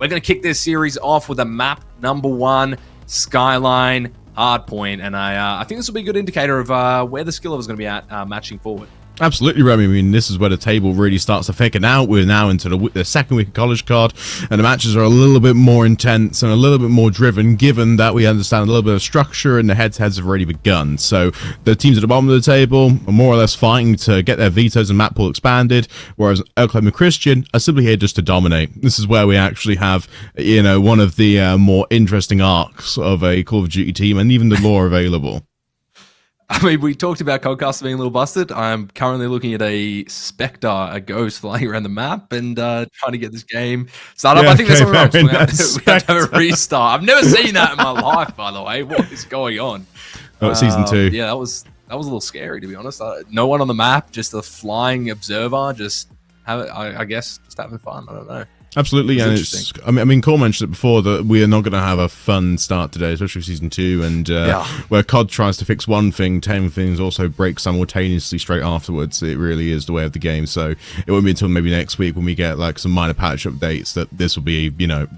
we're going to kick this series off with a map number 1, Skyline Hardpoint. And I think this will be a good indicator of where the skill level is going to be at matching forward. Absolutely, Remy. I mean, this is where the table really starts to thicken out. We're now into the second week of College Card, and the matches are a little bit more intense and a little bit more driven, given that we understand a little bit of structure and the head-to-heads have already begun. So the teams at the bottom of the table are more or less fighting to get their vetoes and map pool expanded, whereas Oklahoma Christian are simply here just to dominate. This is where we actually have, one of the more interesting arcs of a Call of Duty team, and even the lore available. I mean, we talked about Codecast being a little busted. I'm currently looking at a Spectre, a ghost flying around the map and trying to get this game started up. I think there's something wrong. We have to have a restart. I've never seen that in my life, by the way. What is going on? Season 2. Yeah, that was a little scary, to be honest. No one on the map, just a flying observer, just I guess just having fun. I don't know. Absolutely, and it's, I mean, Cole mentioned it before that we are not going to have a fun start today, especially season 2, and where COD tries to fix one thing, 10 things also break simultaneously straight afterwards. It really is the way of the game, so it won't be until maybe next week when we get like some minor patch updates that this will be,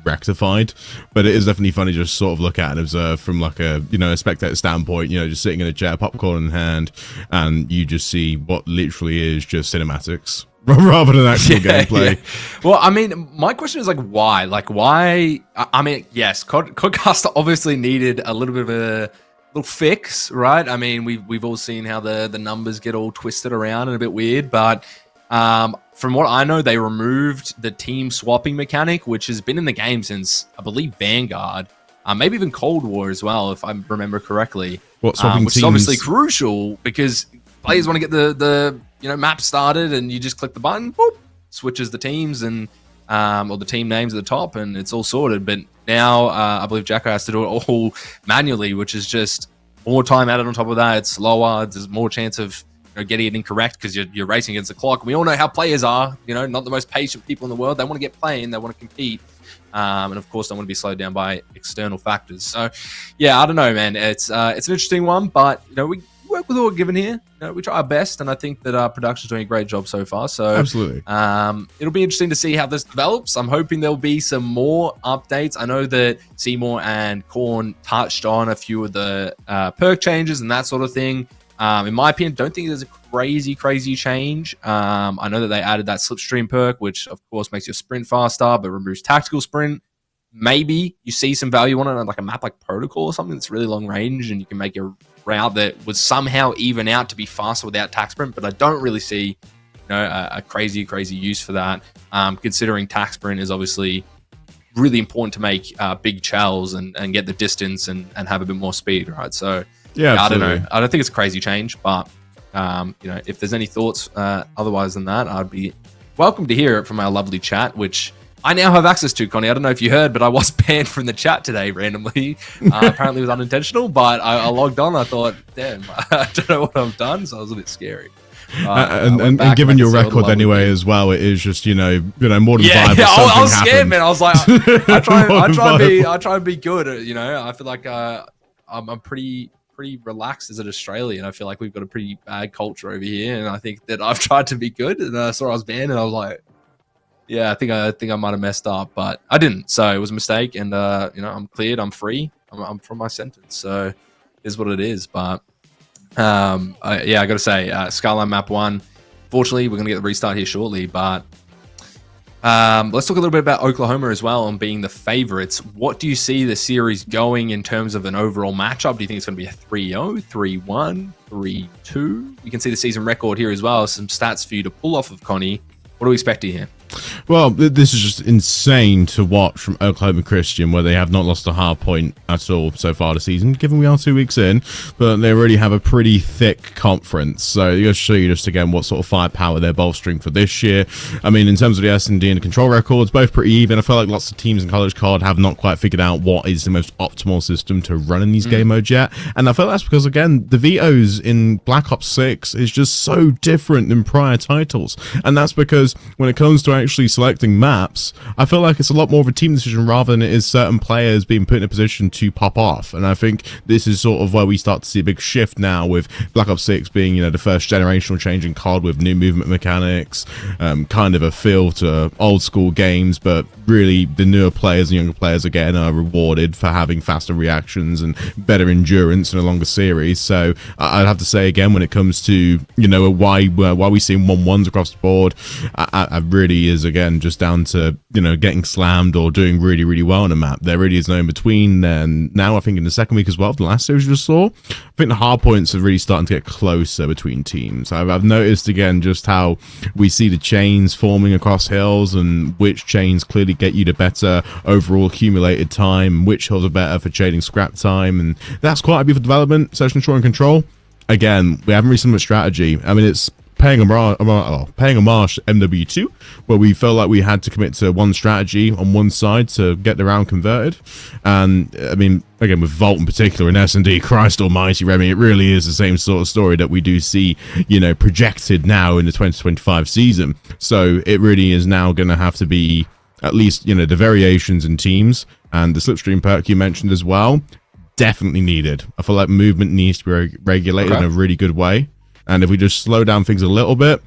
rectified. But it is definitely funny just sort of look at and observe from like a, a spectator standpoint, just sitting in a chair, popcorn in hand, and you just see what literally is just cinematics. Rather than actual gameplay. Yeah. Well, I mean, my question is why? Why? I mean, yes, Codecast obviously needed a little bit of a little fix, right? I mean, we've all seen how the numbers get all twisted around and a bit weird, but from what I know, they removed the team swapping mechanic, which has been in the game since, I believe, Vanguard, maybe even Cold War as well, if I remember correctly. What, swapping which teams? is obviously crucial because players want to get the map started, and you just click the button, boop, switches the teams and or the team names at the top, and it's all sorted. But now I believe Jacko has to do it all manually, which is just more time added on top of that. It's slower. There's more chance of getting it incorrect because you're racing against the clock. We all know how players are. Not the most patient people in the world. They want to get playing. They want to compete. And of course, don't want to be slowed down by external factors. So, yeah, I don't know, man. It's an interesting one, but we work with what we're given here. We try our best, and I think that our production's doing a great job so far. So absolutely, it'll be interesting to see how this develops. I'm hoping there'll be some more updates. I know that Seymour and Korn touched on a few of the perk changes and that sort of thing. In my opinion, don't think there's a crazy change. I know that they added that slipstream perk, which of course makes your sprint faster, but removes tactical sprint. Maybe you see some value on it on like a map like Protocol or something that's really long range, and you can make your route that would somehow even out to be faster without tac sprint. But I don't really see a crazy use for that, considering tac sprint is obviously really important to make big challs and get the distance and have a bit more speed, right? So yeah, I don't know. I don't think it's a crazy change, but if there's any thoughts otherwise than that, I'd be welcome to hear it from our lovely chat, which I now have access to, Connie. I don't know if you heard, but I was banned from the chat today randomly. Apparently it was unintentional, but I logged on. I thought, damn, I don't know what I've done, so I was a bit scary. And given your record anyway as well, it is just more than viable. I was scared, man. I was like, I try and be good. I feel like I'm pretty relaxed as an Australian. I feel like we've got a pretty bad culture over here, and I think that I've tried to be good. And I saw I was banned, and I was like, yeah, I think I might have messed up, but I didn't. So it was a mistake, and I'm cleared. I'm free. I'm from my sentence. So it is what it is. But I got to say, Skyline Map 1. Fortunately, we're going to get the restart here shortly. But let's talk a little bit about Oklahoma as well and being the favorites. What do you see the series going in terms of an overall matchup? Do you think it's going to be a 3-0, 3-1, 3-2? You can see the season record here as well. Some stats for you to pull off of, Connie. What are we expecting here? Well, this is just insane to watch from Oklahoma Christian, where they have not lost a hard point at all so far this season, given we are 2 weeks in, but they already have a pretty thick conference. So you show you just again what sort of firepower they're bolstering for this year. I mean, in terms of the S&D and the control records, both pretty even. I feel like lots of teams in College Card have not quite figured out what is the most optimal system to run in these game modes yet. And I feel that's because, again, the vetoes in Black Ops 6 is just so different than prior titles. And that's because when it comes to actually selecting maps, I feel like it's a lot more of a team decision rather than it is certain players being put in a position to pop off. And I think this is sort of where we start to see a big shift now, with Black Ops 6 being, you know, the first generational change in COD with new movement mechanics, kind of a feel to old school games, but really the newer players and younger players again are rewarded for having faster reactions and better endurance in a longer series. So I'd have to say again, when it comes to, you know, why we seeing 1-1s across the board, I really is again just down to, you know, getting slammed or doing really, really well on a map. There really is no in between. And now I think in the second week as well, the last series we just saw, I think the hard points are really starting to get closer between teams. I've noticed again just how we see the chains forming across hills and which chains clearly get you the better overall accumulated time, which hills are better for trading scrap time, and that's quite a beautiful development. Search, ensure, and control. Again, we haven't really seen much strategy. I mean, it's paying homage to MW2, where we felt like we had to commit to one strategy on one side to get the round converted. And I mean, again, with Vault in particular and S&D, Christ almighty, Remy, it really is the same sort of story that we do see, you know, projected now in the 2025 season. So it really is now going to have to be at least, you know, the variations in teams, and the slipstream perk you mentioned as well, definitely needed. I feel like movement needs to be regulated in a really good way. And if we just slow down things a little bit,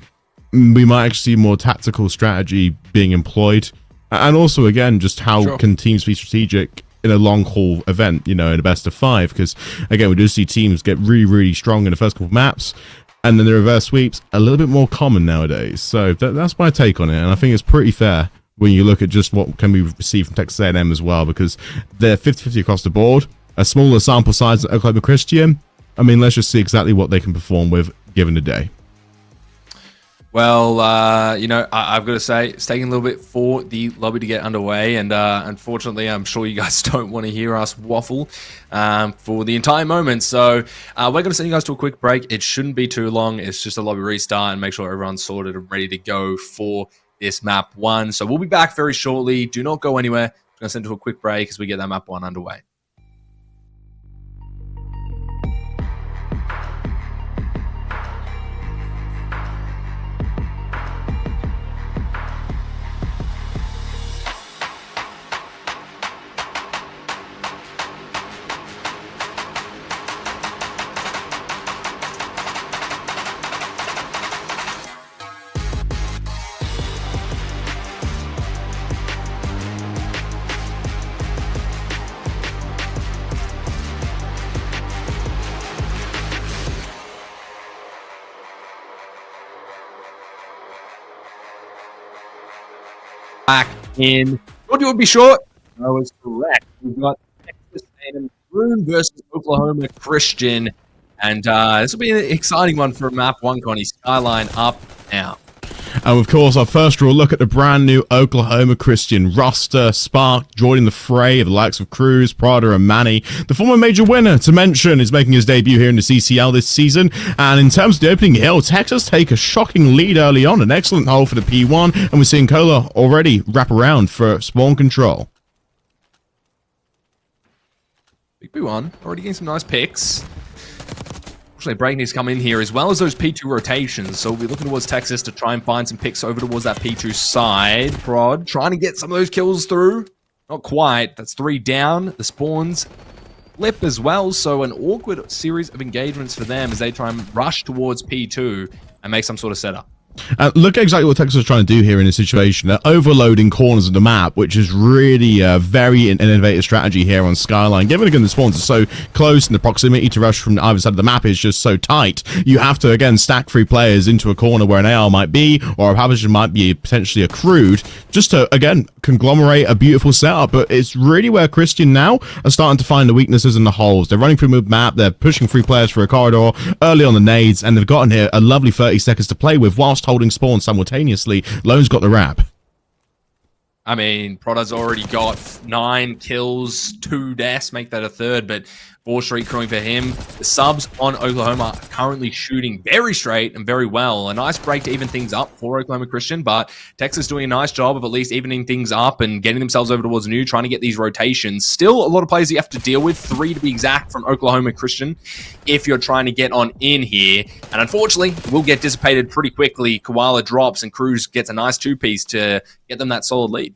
we might actually see more tactical strategy being employed. And also, again, just how can teams be strategic in a long haul event, you know, in a best of 5? Because, again, we do see teams get really, really strong in the first couple of maps, and then the reverse sweeps a little bit more common nowadays. So that's my take on it. And I think it's pretty fair when you look at just what can we receive from Texas A&M as well, because they're 50-50 across the board. A smaller sample size at Oklahoma Christian. I mean, let's just see exactly what they can perform with given the day. Well, you know, I've got to say, it's taking a little bit for the lobby to get underway, and unfortunately, I'm sure you guys don't want to hear us waffle for the entire moment. So we're going to send you guys to a quick break. It shouldn't be too long. It's just a lobby restart and make sure everyone's sorted and ready to go for this map 1. So we'll be back very shortly. Do not go anywhere. We're going to send you to a quick break as we get that map 1 underway. Back in. Thought you would be short. I was correct. We've got Texas A&M Maroon versus Oklahoma Christian, and this will be an exciting one for map 1, Connie. Skyline up now. And of course, our first draw look at the brand new Oklahoma Christian roster. Spark joining the fray of the likes of Cruz, Prada, and Manny. The former major winner, to mention, is making his debut here in the CCL this season. And in terms of the opening hill, Texas take a shocking lead early on. An excellent hole for the P1. And we're seeing Cola already wrap around for spawn control. Big P1 already getting some nice picks. Unfortunately, break needs to come in here as well as those P2 rotations. So we'll be looking towards Texas to try and find some picks over towards that P2 side. Prod trying to get some of those kills through. Not quite. That's 3 down. The spawns flip as well. So an awkward series of engagements for them as they try and rush towards P2 and make some sort of setup. Look at exactly what Texas is trying to do here in this situation. They're overloading corners of the map, which is really a very innovative strategy here on Skyline. Given again the spawns are so close and the proximity to rush from either side of the map is just so tight, you have to again stack 3 players into a corner where an AR might be, or a Publisher might be potentially accrued, just to again conglomerate a beautiful setup. But it's really where Christian now are starting to find the weaknesses and the holes. They're running through mid map, they're pushing 3 players for a corridor early on the nades, and they've gotten here a lovely 30 seconds to play with whilst holding spawn simultaneously. Lone's got the wrap. I mean, Prada's already got 9 kills, 2 deaths, make that a third, but 4 Street crewing for him. The subs on Oklahoma are currently shooting very straight and very well. A nice break to even things up for Oklahoma Christian, but Texas doing a nice job of at least evening things up and getting themselves over towards new, trying to get these rotations. Still a lot of players you have to deal with, 3 to be exact from Oklahoma Christian, if you're trying to get on in here. And unfortunately, it will get dissipated pretty quickly. Koala drops and Cruz gets a nice 2-piece to get them that solid lead.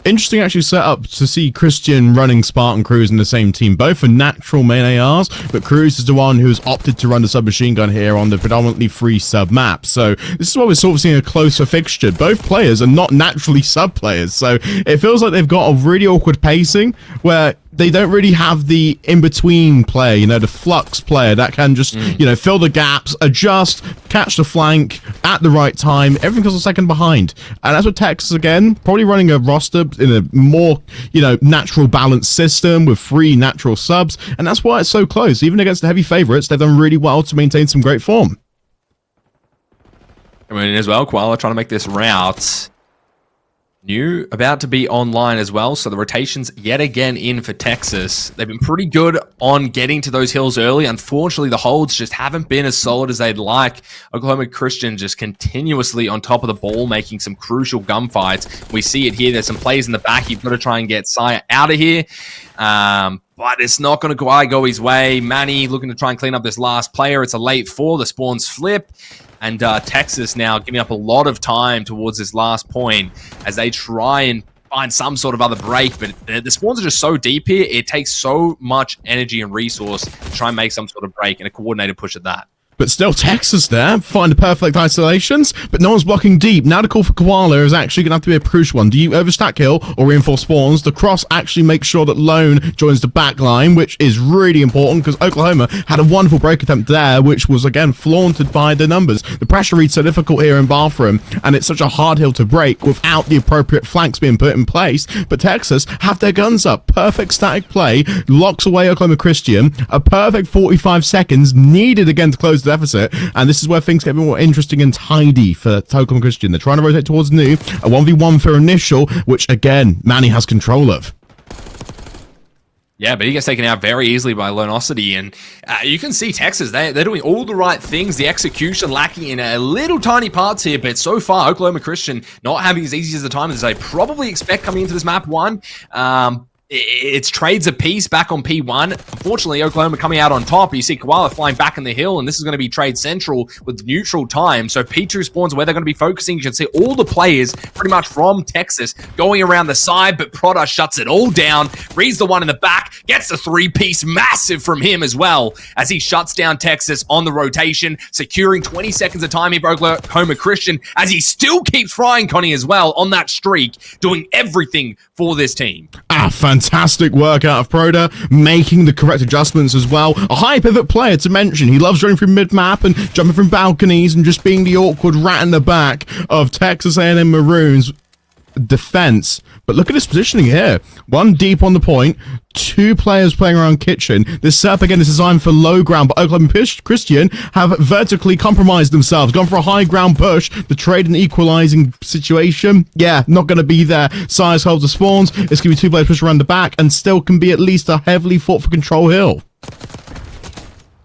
Interesting actually set up to see Christian running Spartan Cruz in the same team, both are natural main ARs, but Cruz is the one who's opted to run the submachine gun here on the predominantly free sub map. So this is why we're sort of seeing a closer fixture. Both players are not naturally sub players, so it feels like they've got a really awkward pacing where they don't really have the in-between player, you know, the flux player that can just, you know, fill the gaps, adjust, catch the flank at the right time. Everything goes a second behind. And that's what Texas, again, probably running a roster in a more, you know, natural balanced system with 3 natural subs. And that's why it's so close. Even against the heavy favorites, they've done really well to maintain some great form. Coming in as well, Koala trying to make this route. New about to be online as well, so the rotations yet again in for Texas. They've been pretty good on getting to those hills early. Unfortunately, the holds just haven't been as solid as they'd like. Oklahoma Christian just continuously on top of the ball, making some crucial gunfights. We see it here. There's some plays in the back. You've got to try and get Saya out of here. But it's not going to quite go his way. Manny looking to try and clean up this last player. It's a late 4. The spawns flip. And Texas now giving up a lot of time towards this last point as they try and find some sort of other break. But the spawns are just so deep here. It takes so much energy and resource to try and make some sort of break and a coordinated push at that. But still, Texas there, find the perfect isolations, but no one's blocking deep. Now the call for Koala is actually going to have to be a crucial one. Do you overstack hill or reinforce spawns? The cross actually makes sure that Lone joins the back line, which is really important because Oklahoma had a wonderful break attempt there, which was, again, flaunted by the numbers. The pressure read's so difficult here in Bathroom, and it's such a hard hill to break without the appropriate flanks being put in place. But Texas have their guns up. Perfect static play, locks away Oklahoma Christian. A perfect 45 seconds needed again to close the deficit, and this is where things get more interesting and tidy for Oklahoma Christian. They're trying to rotate towards new, a 1v1 for initial, which again Manny has control of. Yeah, but he gets taken out very easily by Lonosity, and you can see Texas, they're doing all the right things. The execution lacking in a little tiny parts here, but so far Oklahoma Christian not having as easy as the time as they probably expect coming into this map 1. It's trades apiece back on P1. Unfortunately, Oklahoma coming out on top. You see Koala flying back in the hill, and this is going to be trade central with neutral time. So P2 spawns where they're going to be focusing. You can see all the players pretty much from Texas going around the side, but Prada shuts it all down, reads the one in the back, gets the 3-piece massive from him as well as he shuts down Texas on the rotation, securing 20 seconds of time here for Oklahoma Christian as he still keeps frying Connie as well on that streak, doing everything for this team. Fantastic work out of Proda, making the correct adjustments as well. A high pivot player to mention. He loves running through mid-map and jumping from balconies and just being the awkward rat in the back of Texas A&M Maroon's defense. But look at his positioning here. 1 deep on the point, 2 players playing around kitchen. This setup again is designed for low ground, but Oklahoma Christian have vertically compromised themselves, gone for a high ground push. The trade and equalizing situation, yeah, not going to be there. Size holds the spawns. It's going to be 2 players push around the back and still can be at least a heavily fought for control hill.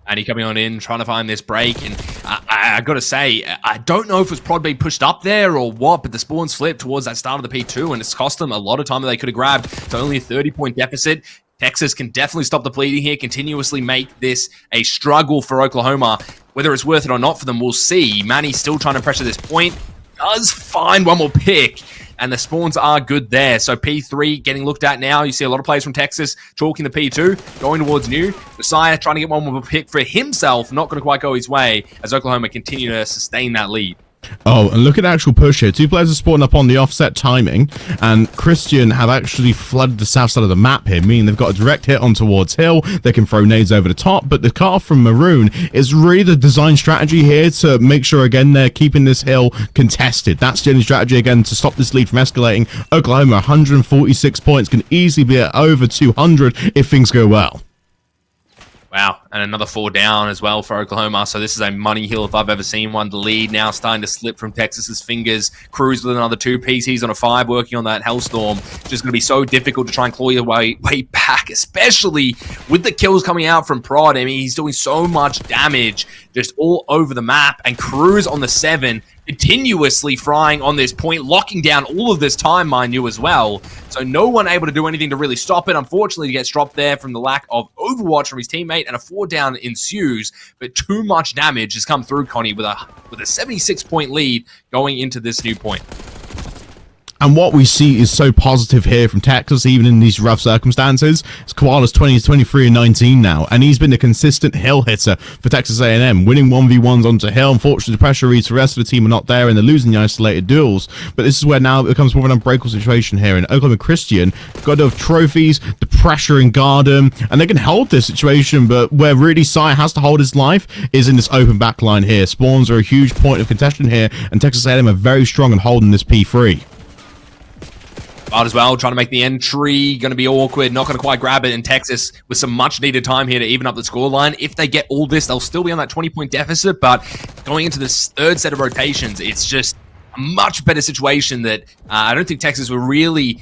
And he coming on in, trying to find this break. And I got to say, I don't know if it was probably pushed up there or what, but the spawns flipped towards that start of the P2, and it's cost them a lot of time that they could have grabbed. It's only a 30-point deficit. Texas can definitely stop the bleeding here, continuously make this a struggle for Oklahoma. Whether it's worth it or not for them, we'll see. Manny's still trying to pressure this point. Does find one more pick. And the spawns are good there. So P3 getting looked at now. You see a lot of players from Texas chalking the P2, going towards new. Messiah trying to get one more pick for himself. Not going to quite go his way as Oklahoma continue to sustain that lead. Oh, and look at the actual push here. 2 players are spawning up on the offset timing, and Christian have actually flooded the south side of the map here, meaning they've got a direct hit on towards hill. They can throw nades over the top, but the car from Maroon is really the design strategy here to make sure, again, they're keeping this hill contested. That's the only strategy, again, to stop this lead from escalating. Oklahoma, 146 points, can easily be at over 200 if things go well. Wow. And another 4 down as well for Oklahoma. So this is a money hill if I've ever seen one. The lead now starting to slip from Texas's fingers. Cruz with another 2-piece. He's on a 5 working on that Hellstorm. Just going to be so difficult to try and claw your way back, especially with the kills coming out from Prod. I mean, he's doing so much damage just all over the map. And Cruz on the 7, continuously frying on this point, locking down all of this time, mind you, as well. So no one able to do anything to really stop it. Unfortunately, he gets dropped there from the lack of overwatch from his teammate, and a 4 down ensues. But too much damage has come through Connie with a 76-point lead going into this new point. And what we see is so positive here from Texas, even in these rough circumstances. It's Koala's 23-19 now, and he's been a consistent hill hitter for Texas A&M, winning 1v1s onto hill. Unfortunately, the pressure reads the rest of the team are not there, and they're losing the isolated duels. But this is where now it becomes more of an unbreakable situation here. And Oklahoma Christian got enough trophies, the pressure and guard him, and they can hold this situation. But where really Sai has to hold his life is in this open back line here. Spawns are a huge point of contention here, and Texas A&M are very strong in holding this P3. Bard as well, trying to make the entry, going to be awkward, not going to quite grab it. In Texas, with some much needed time here to even up the scoreline. If they get all this, they'll still be on that 20-point deficit, but going into this third set of rotations, it's just a much better situation that I don't think Texas were really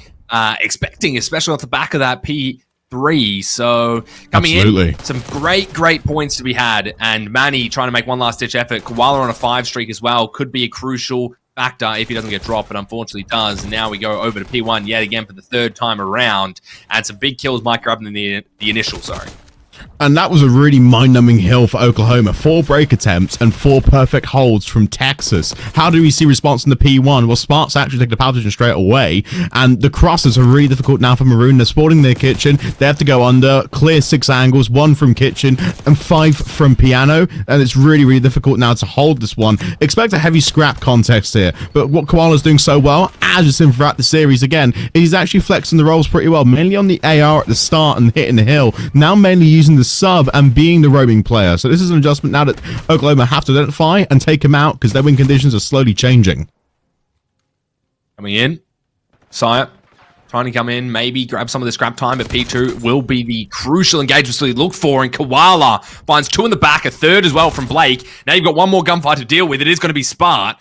expecting, especially off the back of that P3. So coming in, some great points to be had, and Manny trying to make one last ditch effort. Koala on a 5 streak as well could be a crucial factor if he doesn't get dropped, but unfortunately does. And now we go over to P1 yet again for the 3rd time around, and some big kills might grab in the initial, sorry. And that was a really mind-numbing hill for Oklahoma. 4 break attempts and 4 perfect holds from Texas. How do we see response in the P1? Well, Sparks actually take the power position straight away, and the crosses are really difficult now for Maroon. They're spawning their kitchen. They have to go under, clear 6 angles, 1 from kitchen and 5 from piano, and it's really difficult now to hold this one. Expect a heavy scrap context here, but what Koala's doing so well, as it's in throughout the series again, he's actually flexing the roles pretty well, mainly on the AR at the start and hitting the hill. Now mainly using the sub and being the roaming player. So this is an adjustment now that Oklahoma have to identify and take him out because their win conditions are slowly changing. Coming in, Sire trying to come in, maybe grab some of the scrap time, but P2 will be the crucial engagement we look for, and Koala finds 2 in the back, a 3rd as well from Blake. Now you've got one more gunfight to deal with. It is going to be Spart.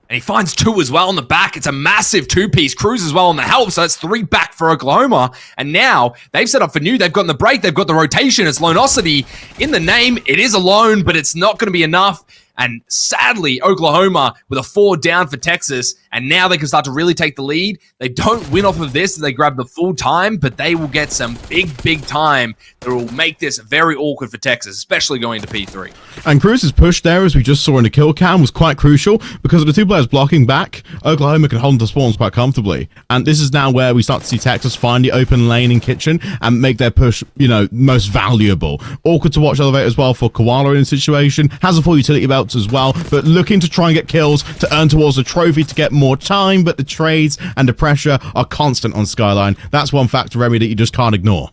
And he finds 2 as well on the back. It's a massive 2-piece. Cruz as well on the help, so that's 3 back for Oklahoma. And now they've set up for new. They've gotten the break. They've got the rotation. It's Lonosity in the name. It is a loan, but it's not going to be enough. And sadly, Oklahoma with a 4 down for Texas, and now they can start to really take the lead. They don't win off of this. They grab the full time, but they will get some big time that will make this very awkward for Texas, especially going to P3. And Cruz's push there, as we just saw in the kill cam, was quite crucial because of the 2 players blocking back. Oklahoma can hold the spawns quite comfortably. And this is now where we start to see Texas find the open lane in kitchen and make their push, most valuable. Awkward to watch elevate as well for Koala in the situation. Has a full utility belt as well, but looking to try and get kills to earn towards the trophy to get more time, but the trades and the pressure are constant on Skyline. That's one factor, Remy, that you just can't ignore.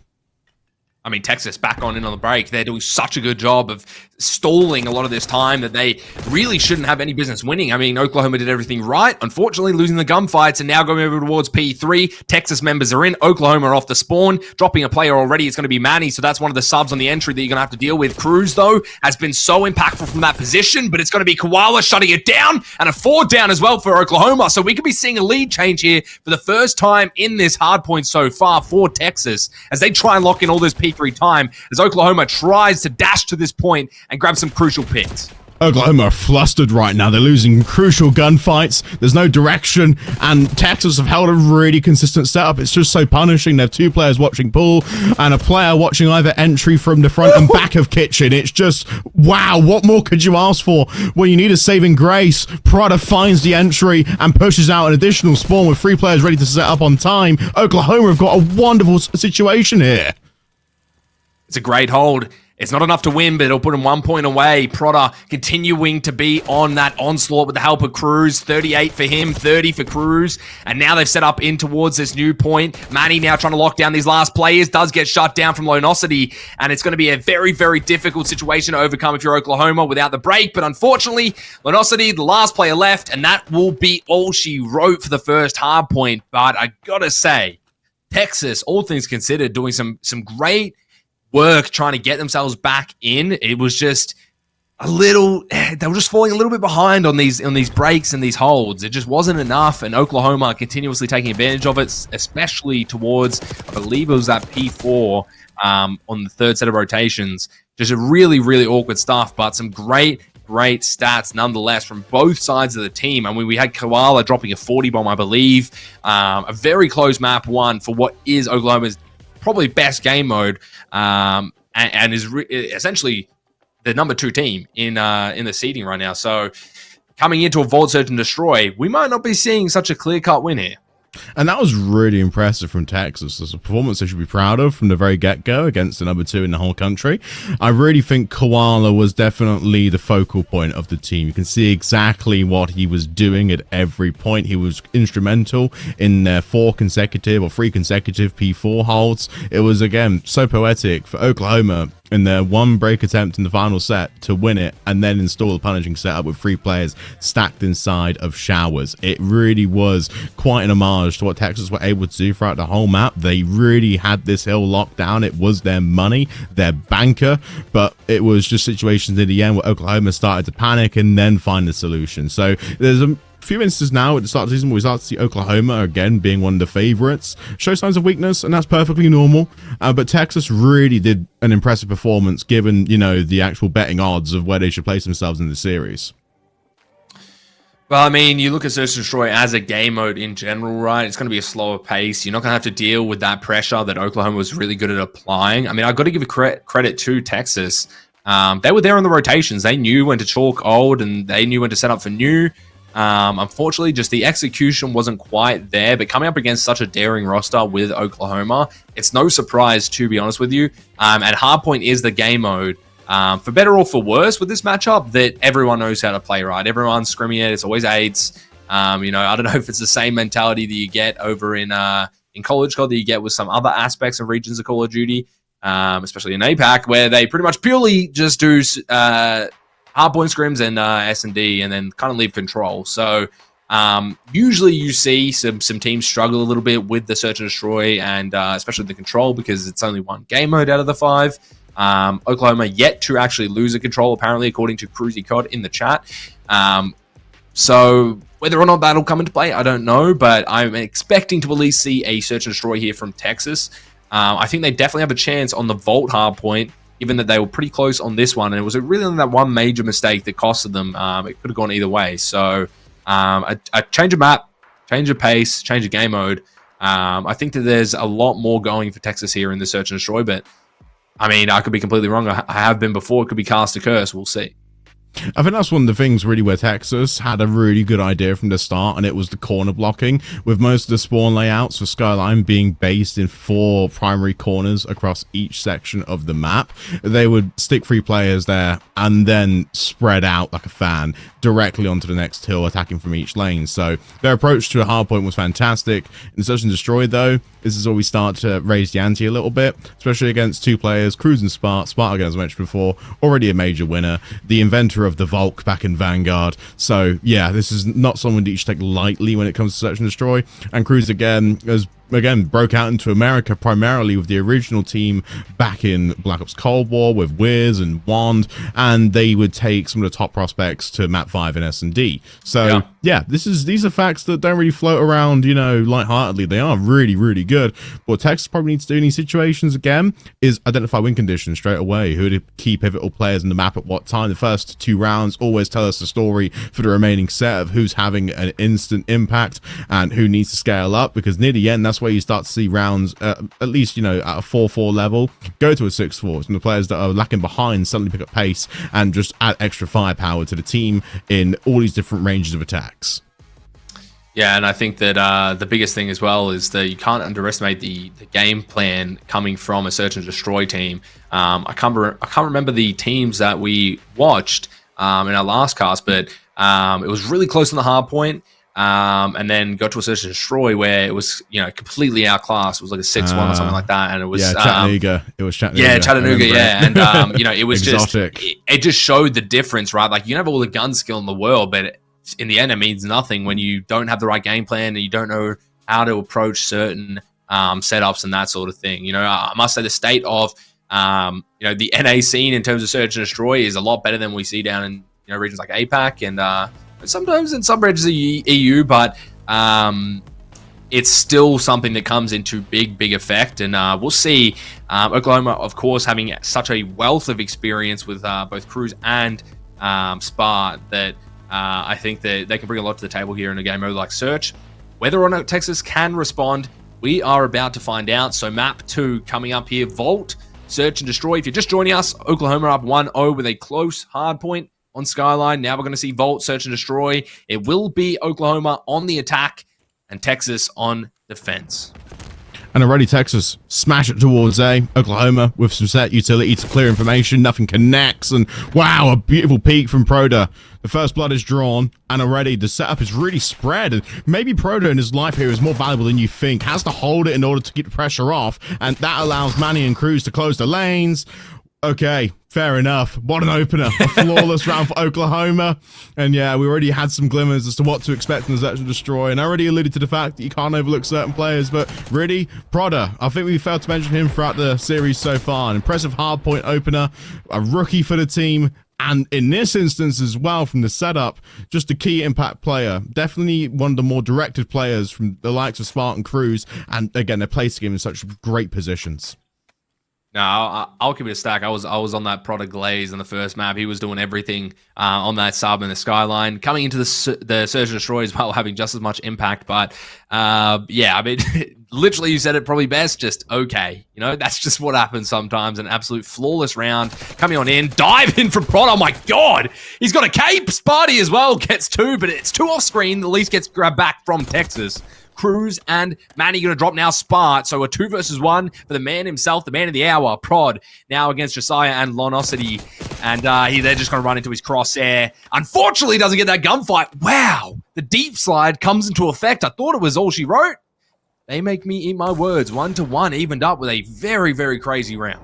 I mean, Texas back on in on the break. They're doing such a good job of stalling a lot of this time that they really shouldn't have any business winning. I mean, Oklahoma did everything right. Unfortunately, losing the gunfights and now going over towards P3. Texas members are in. Oklahoma are off the spawn. Dropping a player already. It's going to be Manny, so that's one of the subs on the entry that you're going to have to deal with. Cruz, though, has been so impactful from that position, but it's going to be Koala shutting it down and a 4 down as well for Oklahoma. So we could be seeing a lead change here for the first time in this hard point so far for Texas as they try and lock in all this P3 time as Oklahoma tries to dash to this point and grab some crucial picks. Oklahoma are flustered right now. They're losing crucial gunfights. There's no direction, and Texas have held a really consistent setup. It's just so punishing. They have 2 players watching pool and a player watching either entry from the front and back of kitchen. It's just, wow, what more could you ask for when you need a saving grace? Prada finds the entry and pushes out an additional spawn with 3 players ready to set up on time. Oklahoma have got a wonderful situation here. It's a great hold. It's not enough to win, but it'll put him 1 point away. Prada continuing to be on that onslaught with the help of Cruz. 38 for him, 30 for Cruz. And now they've set up in towards this new point. Manny now trying to lock down these last players. Does get shut down from Lonosity. And it's going to be a very difficult situation to overcome if you're Oklahoma without the break. But unfortunately, Lonosity, the last player left. And that will be all she wrote for the first hard point. But I got to say, Texas, all things considered, doing some great work trying to get themselves back in. It was just a little, they were just falling a little bit behind on these breaks and these holds. It just wasn't enough, and Oklahoma continuously taking advantage of it, especially towards, I believe it was that P4 on the third set of rotations. Just a really, really awkward stuff, but some great stats nonetheless from both sides of the team. I mean, we had Koala dropping a 40 bomb, I believe. A very close map one for what is Oklahoma's probably best game mode, and is essentially the number 2 team in the seeding right now. So coming into a Vault Search and Destroy, we might not be seeing such a clear-cut win here. And that was really impressive from Texas. It's a performance they should be proud of from the very get-go against the number 2 in the whole country. I really think Koala was definitely the focal point of the team. You can see exactly what he was doing at every point. He was instrumental in their 3 consecutive P4 holds. It was, again, so poetic for Oklahoma in their 1 break attempt in the final set to win it, and then install the punishing setup with 3 players stacked inside of showers. It really was quite an homage to what Texas were able to do throughout the whole map. They really had this hill locked down. It was their money, their banker, but it was just situations in the end where Oklahoma started to panic and then find the solution. So there's a few instances now at the start of the season where we start to see Oklahoma again being one of the favorites show signs of weakness, and that's perfectly normal, but Texas really did an impressive performance given, you know, the actual betting odds of where they should place themselves in the series. Well, I mean, you look at Search and Destroy as a game mode in general, right? It's going to be a slower pace. You're not going to have to deal with that pressure that Oklahoma was really good at applying. I mean, I've got to give credit to Texas. They were there on the rotations. They knew when to chalk old, and they knew when to set up for new. Unfortunately, just the execution wasn't quite there, but coming up against such a daring roster with Oklahoma, it's no surprise, to be honest with you. And Hardpoint is the game mode, for better or for worse with this matchup, that everyone knows how to play, right? Everyone's scrimming it. It's always 8s. You know, I don't know if it's the same mentality that you get over in College COD that you get with some other aspects of regions of Call of Duty, especially in APAC, where they pretty much purely just do hardpoint scrims and S&D, and then kind of leave control. So usually you see some teams struggle a little bit with the Search and Destroy, and especially the control, because it's only 1 game mode out of the 5. Oklahoma yet to actually lose a control, apparently, according to Cruzy COD in the chat. So whether or not that'll come into play, I don't know, but I'm expecting to at least see a Search and Destroy here from Texas. I think they definitely have a chance on the Vault hardpoint, given that they were pretty close on this one, and it was really only that one major mistake that costed them. It could have gone either way. So a change of map, change of pace, change of game mode. I think that there's a lot more going for Texas here in the Search and Destroy, but I mean, I could be completely wrong. I have been before. It could be cast a curse. We'll see. I think that's one of the things really where Texas had a really good idea from the start, and it was the corner blocking, with most of the spawn layouts for Skyline being based in 4 primary corners across each section of the map. They would stick 3 players there and then spread out like a fan directly onto the next hill, attacking from each lane. So their approach to a hardpoint was fantastic. In Search and Destroy, though, this is where we start to raise the ante a little bit, especially against 2 players, Cruz and Spart. Spart, again, as I mentioned before, already a major winner, the inventor of the Volk back in Vanguard. So yeah, this is not someone that you should take lightly when it comes to Search and Destroy. And Cruz again broke out into America primarily with the original team back in Black Ops Cold War with Wiz and Wand, and they would take some of the top prospects to map 5 and S&D. So yeah, these are facts that don't really float around, you know, lightheartedly. They are really, really good. But what Texas probably needs to do in these situations again is identify win conditions straight away. Who are the key pivotal players in the map at what time? The first 2 rounds always tell us the story for the remaining set of who's having an instant impact and who needs to scale up, because near the end, that's where you start to see rounds, at least, you know, at a 4-4 level, go to a 6-4. And the players that are lacking behind suddenly pick up pace and just add extra firepower to the team in all these different ranges of attacks. Yeah, and I think that the biggest thing as well is that you can't underestimate the game plan coming from a Search and Destroy team. I can't remember the teams that we watched in our last cast, but it was really close on the hard point. And then go to a Search and Destroy where it was, you know, completely outclassed. It was like a 6-1 or something like that, and it was Chattanooga. It was Chattanooga. Yeah, Chattanooga. Yeah, and you know, it was exotic. Just it just showed the difference, right? Like, you can have all the gun skill in the world, but in the end, it means nothing when you don't have the right game plan and you don't know how to approach certain setups and that sort of thing. You know, I must say the state of The NA scene in terms of search and destroy is a lot better than we see down in regions like APAC and sometimes in some regions of EU, but it's still something that comes into big effect, and we'll see. Oklahoma, of course, having such a wealth of experience with both Cruz and Spa that I think that they can bring a lot to the table here in a game mode like Search. Whether or not Texas can respond, we are about to find out. So map 2 coming up here, Vault, Search and Destroy. If you're just joining us, Oklahoma up 1-0 with a close hard point on Skyline. Now we're going to see Vault, Search and Destroy. It will be Oklahoma on the attack and Texas on defense. And already Texas smash it towards A. Oklahoma with some set utility to clear information. Nothing connects. And wow, a beautiful peek from Proda. The first blood is drawn. And already the setup is really spread. And maybe Proda in his life here is more valuable than you think. Has to hold it in order to keep the pressure off. And that allows Manny and Cruz to close the lanes. Okay, fair enough. What an opener. A flawless round for Oklahoma. And yeah, we already had some glimmers as to what to expect in the Search and Destroy. And I already alluded to the fact that you can't overlook certain players. But really, Proda, I think we failed to mention him throughout the series so far. An impressive hardpoint opener. A rookie for the team. And in this instance as well, from the setup, just a key impact player. Definitely one of the more directed players from the likes of Spartan Cruz. And again, they're placing him in such great positions. No, I'll give it a stack. I was on that product glaze in the first map. He was doing everything on that sub in the Skyline. Coming into the Search and Destroy as well, having just as much impact. But yeah, I mean, literally you said it probably best, just okay. That's just what happens sometimes. An absolute flawless round coming on in. Dive in from Prod. Oh my God. He's got a cape. Sparty as well gets 2, but it's 2 off screen. The least gets grabbed back from Texas. Cruz and Manny going to drop now Spart. So a 2 versus 1 for the man himself, the man of the hour, Prod, now against Josiah and Lonosity. And they're just going to run into his crosshair. Unfortunately, doesn't get that gunfight. Wow. The deep slide comes into effect. I thought it was all she wrote. They make me eat my words. 1-1, evened up with a very crazy round.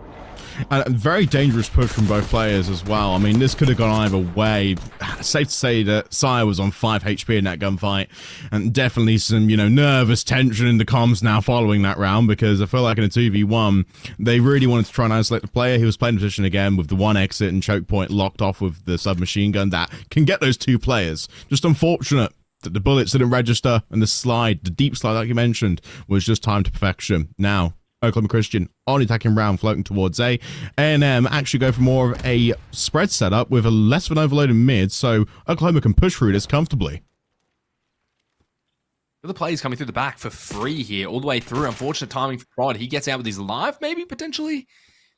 And a very dangerous push from both players as well. I mean, this could have gone either way. Safe to say that Sire was on 5 HP in that gunfight. And definitely some, nervous tension in the comms now following that round, because I feel like in a 2v1, they really wanted to try and isolate the player. He was playing position again with the 1 exit and choke point locked off with the submachine gun that can get those 2 players. Just unfortunate that the bullets didn't register, and the deep slide, like you mentioned, was just timed to perfection. Now, Oklahoma Christian on the attacking round, floating towards A. A&M actually go for more of a spread setup with a less of an overloaded mid, so Oklahoma can push through this comfortably. The players coming through the back for free here, all the way through. Unfortunate timing for Prod. He gets out with his life, maybe, potentially.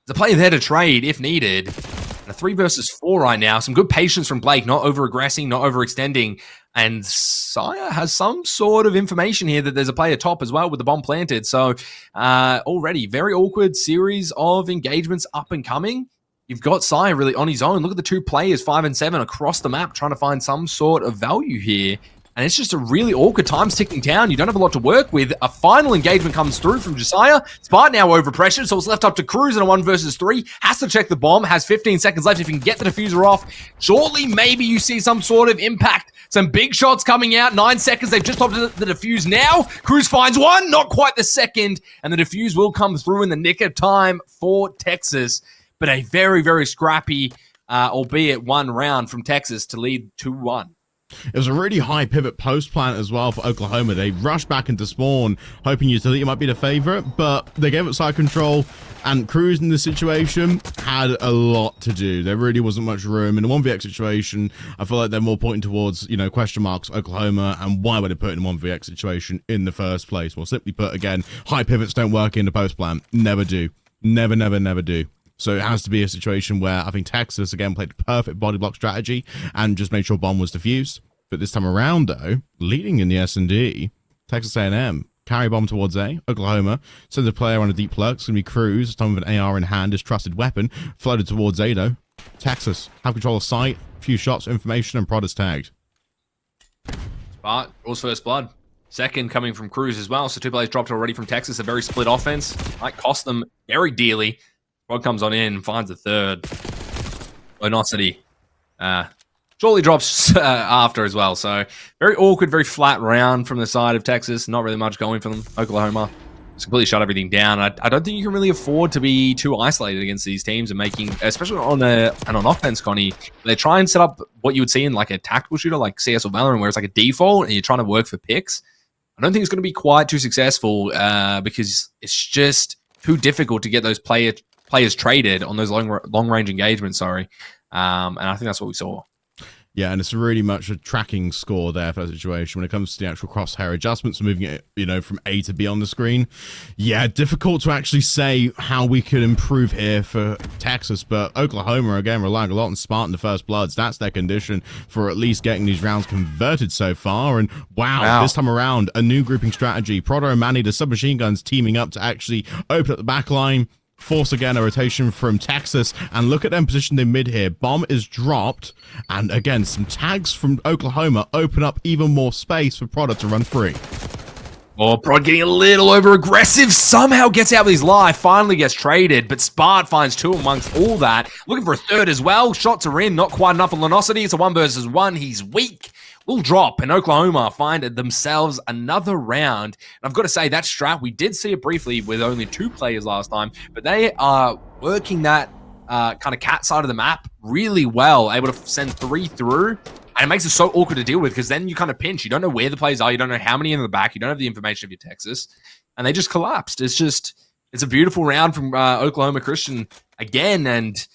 There's a player there to trade, if needed. And a 3 versus 4 right now. Some good patience from Blake, not over-aggressing, not overextending. And Sire has some sort of information here that there's a player top as well with the bomb planted. So already, very awkward series of engagements up and coming. You've got Sire really on his own. Look at the 2 players, 5 and 7, across the map, trying to find some sort of value here. And it's just a really awkward time ticking down. You don't have a lot to work with. A final engagement comes through from Josiah. Spart now over pressure, so it's left up to Cruz in a 1 versus 3. Has to check the bomb. Has 15 seconds left. If you can get the diffuser off, shortly maybe you see some sort of impact. Some big shots coming out. 9 seconds. They've just popped the defuse now. Cruz finds 1. Not quite the second. And the defuse will come through in the nick of time for Texas. But a very scrappy, albeit 1 round from Texas to lead 2-1. It was a really high pivot post plant as well for Oklahoma. They rushed back into spawn, hoping utility might be the favorite, but they gave it side control, and Cruz in this situation had a lot to do. There really wasn't much room. In a 1vx situation, I feel like they're more pointing towards, question marks, Oklahoma, and why were they put in a 1vx situation in the first place? Well, simply put, again, high pivots don't work in the post plant. Never do. Never do. So it has to be a situation where I think Texas, again, played the perfect body block strategy and just made sure bomb was defused. But this time around, though, leading in the S&D, Texas A&M carry bomb towards A. Oklahoma sends a player on a deep lurk. It's going to be Cruz, time with an AR in hand, his trusted weapon, floated towards A, though. Texas have control of sight, a few shots, information, and Prod is tagged. Spart draws first blood. Second coming from Cruz as well. So 2 players dropped already from Texas. A very split offense. Might cost them very dearly. Rod comes on in, finds a third. Lonosity surely drops after as well. So very awkward, very flat round from the side of Texas. Not really much going for them. Oklahoma just completely shut everything down. I don't think you can really afford to be too isolated against these teams and making, especially on offense, Connie, they try and set up what you would see in like a tactical shooter like CS or Valorant, where it's like a default and you're trying to work for picks. I don't think it's going to be quite too successful because it's just too difficult to get those players traded on those long range engagements. And I think that's what we saw. Yeah, and it's really much a tracking score there for that situation. When it comes to the actual crosshair adjustments, moving it, from A to B on the screen. Yeah, difficult to actually say how we could improve here for Texas, but Oklahoma, again, relying a lot on Spartan the First Bloods. That's their condition for at least getting these rounds converted so far. And wow. This time around, a new grouping strategy. Proto and Manny, the submachine guns, teaming up to actually open up the back line. Force again a rotation from Texas, and look at them positioned in mid here. Bomb is dropped, and again some tags from Oklahoma open up even more space for Prod to run free. Oh, Prod getting a little over aggressive, somehow gets out of his life, finally gets traded, but Spart finds two amongst all that. Looking for a third as well. Shots are in, not quite enough on Lunosity. It's a 1 versus 1. He's weak. Will drop, and Oklahoma find themselves another round. And I've got to say, that strat, we did see it briefly with only 2 players last time, but they are working that kind of cat side of the map really well, able to send 3 through. And it makes it so awkward to deal with because then you kind of pinch. You don't know where the players are. You don't know how many in the back. You don't have the information of your Texas. And they just collapsed. It's a beautiful round from Oklahoma Christian again. And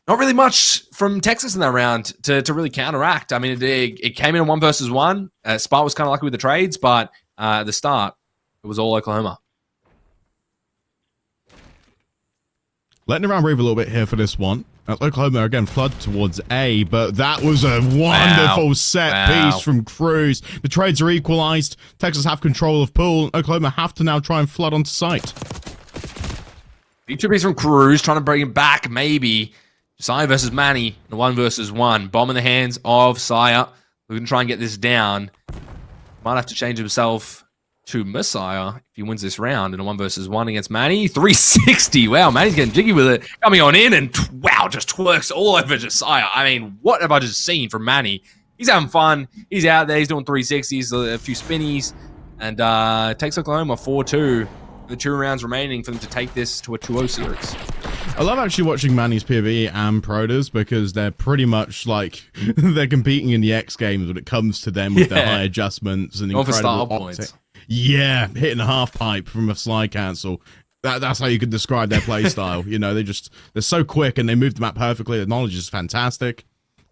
not really much from Texas in that round to really counteract. I mean, it came in a 1 versus 1. Spart was kind of lucky with the trades, but at the start, it was all Oklahoma. Letting around breathe a little bit here for this one. Oklahoma again flood towards A, but that was a wonderful set piece from Cruz. The trades are equalized. Texas have control of pool. Oklahoma have to now try and flood onto site. Big 2 piece from Cruz, trying to bring him back, maybe. Saya versus Manny, the 1 versus 1. Bomb in the hands of Saya. We're going to try and get this down. Might have to change himself to Messiah if he wins this round in a 1 versus 1 against Manny. 360. Wow, Manny's getting jiggy with it. Coming on in and wow, just twerks all over Josiah. I mean, what have I just seen from Manny? He's having fun. He's out there. He's doing 360s, a few spinnies, and takes Oklahoma 4-2. The 2 rounds remaining for them to take this to a 2-0 series. I love actually watching Manny's PvE and Protas because they're pretty much like they're competing in the X Games when it comes to them with their high adjustments and incredible points. Yeah, hitting a half pipe from a slide cancel. That's how you could describe their play style. They're so quick and they move the map perfectly. The knowledge is fantastic,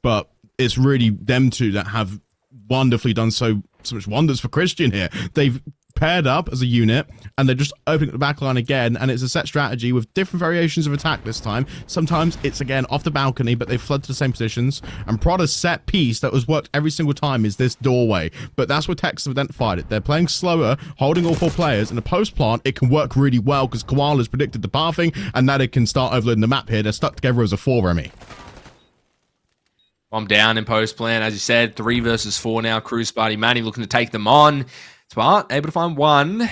but it's really them two that have wonderfully done so much wonders for Christian here. They've paired up as a unit and they're just opening the back line again, and it's a set strategy with different variations of attack this time. Sometimes it's again off the balcony, but they flood to the same positions, and Prada's set piece that was worked every single time is this doorway, but that's where Texas have identified it. They're playing slower, holding all 4 players. In a post plant it can work really well because Koala's predicted the pathing, and now they can start overloading the map here. They're stuck together as a 4, Remy. I'm down in post plan, as you said, 3 versus 4 now. Cruz, Sparty, Manny looking to take them on. Spart able to find 1.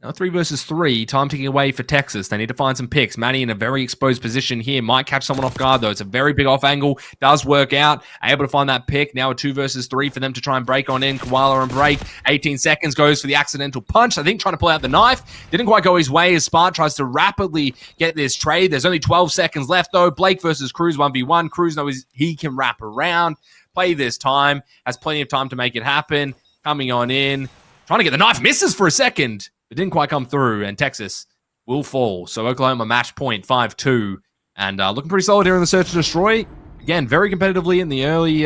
Now 3 versus 3. Time ticking away for Texas. They need to find some picks. Manny in a very exposed position here. Might catch someone off guard, though. It's a very big off angle. Does work out. Able to find that pick. Now a 2 versus 3 for them to try and break on in. Koala and break. 18 seconds goes for the accidental punch. I think trying to pull out the knife. Didn't quite go his way as Spart tries to rapidly get this trade. There's only 12 seconds left, though. Blake versus Cruz 1v1. Cruz knows he can wrap around. Play this time. Has plenty of time to make it happen. Coming on in. Trying to get the knife, misses for a second. It didn't quite come through, and Texas will fall. So Oklahoma match point 5-2, and looking pretty solid here in the search to destroy. Again, very competitively in the early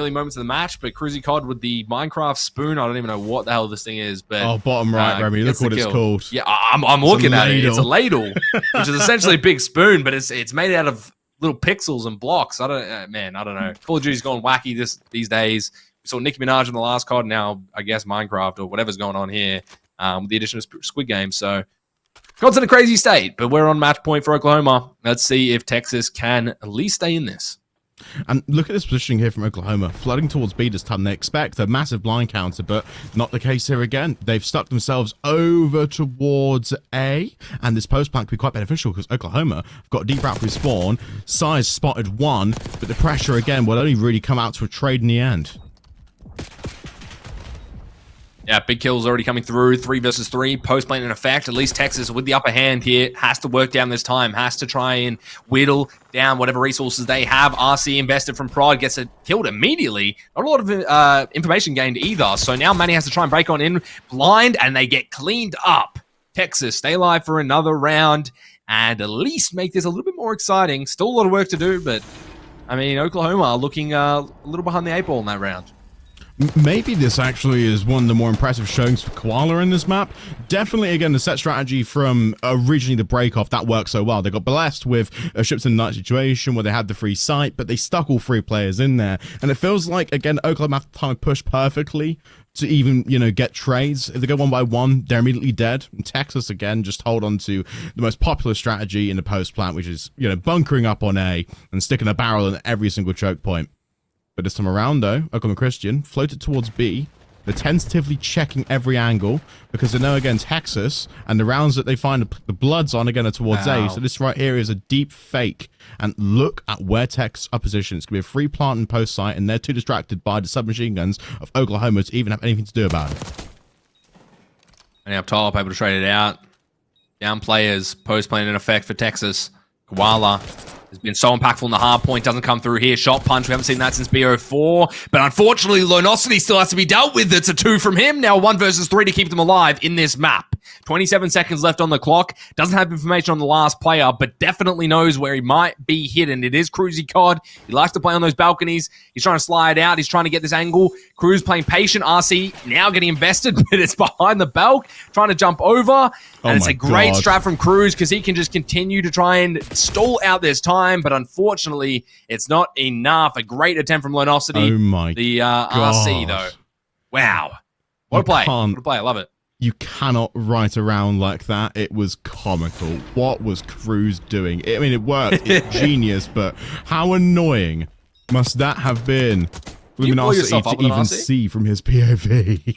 moments of the match, but Cruzy Cod with the Minecraft spoon. I don't even know what the hell this thing is, but bottom right, Remy. Look what it's called. Yeah, I'm looking at it. It's a ladle, which is essentially a big spoon, but it's made out of little pixels and blocks. I don't know. Call of Duty's gone wacky these days. We saw Nicki Minaj in the last COD, now I guess Minecraft or whatever's going on here with the addition of Squid Game. So COD's in a crazy state, but we're on match point for Oklahoma. Let's see if Texas can at least stay in this. And look at this positioning here from Oklahoma. Flooding towards B this time. They expect a massive blind counter, but not the case here again. They've stuck themselves over towards A, and this post plant could be quite beneficial because Oklahoma have got a deep route through spawn. Size spotted 1, but the pressure again will only really come out to a trade in the end. Yeah, big kills already coming through. 3 versus 3. Post plant in effect. At least Texas with the upper hand here has to work down this time. Has to try and whittle down whatever resources they have. RC invested from Prod gets it killed immediately. Not a lot of information gained either. So now Manny has to try and break on in blind, and they get cleaned up. Texas stay alive for another round and at least make this a little bit more exciting. Still a lot of work to do, but I mean, Oklahoma looking a little behind the 8 ball in that round. Maybe this actually is one of the more impressive showings for Koala in this map. Definitely, again, the set strategy from originally the break-off, that worked so well. They got blessed with a ships in night situation where they had the free sight, but they stuck all 3 players in there. And it feels like, again, Oklahoma have to time push perfectly to even, you know, get trades. If they go 1 by 1, they're immediately dead. And Texas, again, just hold on to the most popular strategy in the post plant, which is, you know, bunkering up on A and sticking a barrel in every single choke point. But this time around, though, Oklahoma Christian floated towards B. They're tentatively checking every angle because they know, again, Texas and the rounds that they find the bloods on, again, are towards A. So this right here is a deep fake. And look at where Texas are positioned. It's going to be a free plant and post site, and they're too distracted by the submachine guns of Oklahoma to even have anything to do about it. And up top, able to trade it out. Down players, post plant in effect for Texas. Koala has been so impactful in the hard point, doesn't come through here. Shot punch, we haven't seen that since BO4. But unfortunately, Lonosity still has to be dealt with. It's a 2 from him. Now 1 versus 3 to keep them alive in this map. 27 seconds left on the clock. Doesn't have information on the last player, but definitely knows where he might be hidden. It is Cruzy Cod. He likes to play on those balconies. He's trying to slide out. He's trying to get this angle. Cruz playing patient. RC now getting invested, but it's behind the balk, trying to jump over. And it's a great strat from Cruz because he can just continue to try and stall out this time, but unfortunately, it's not enough. A great attempt from Lonosity. Oh my The RC, though. Wow. What a play. What a play. I love it. You cannot write around like that. It was comical. What was Cruz doing? I mean, it worked. It's genius, but how annoying must that have been? Luminosity to even see from his POV.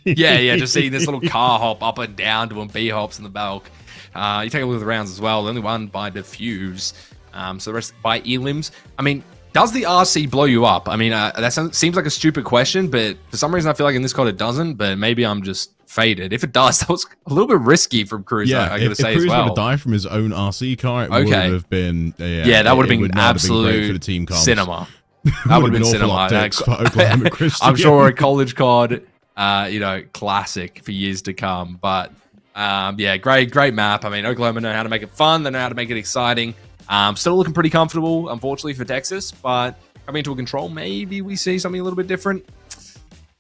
yeah, just seeing this little car hop up and down, doing B hops in the bulk. You take a look at the rounds as well. The only one by Diffuse. So the rest by Elims. I mean, does the RC blow you up? I mean, that seems like a stupid question, but for some reason I feel like in this code it doesn't, but maybe I'm just faded. If it does, that was a little bit risky from Cruz, I gotta say as well. If Cruz would have died from his own RC car, it would have been... that would have been absolute for the team cinema. That would have been cinema. I'm sure a college card, classic for years to come. But great map. I mean, Oklahoma know how to make it fun. They know how to make it exciting. Still looking pretty comfortable, unfortunately, for Texas. But coming into a control, maybe we see something a little bit different.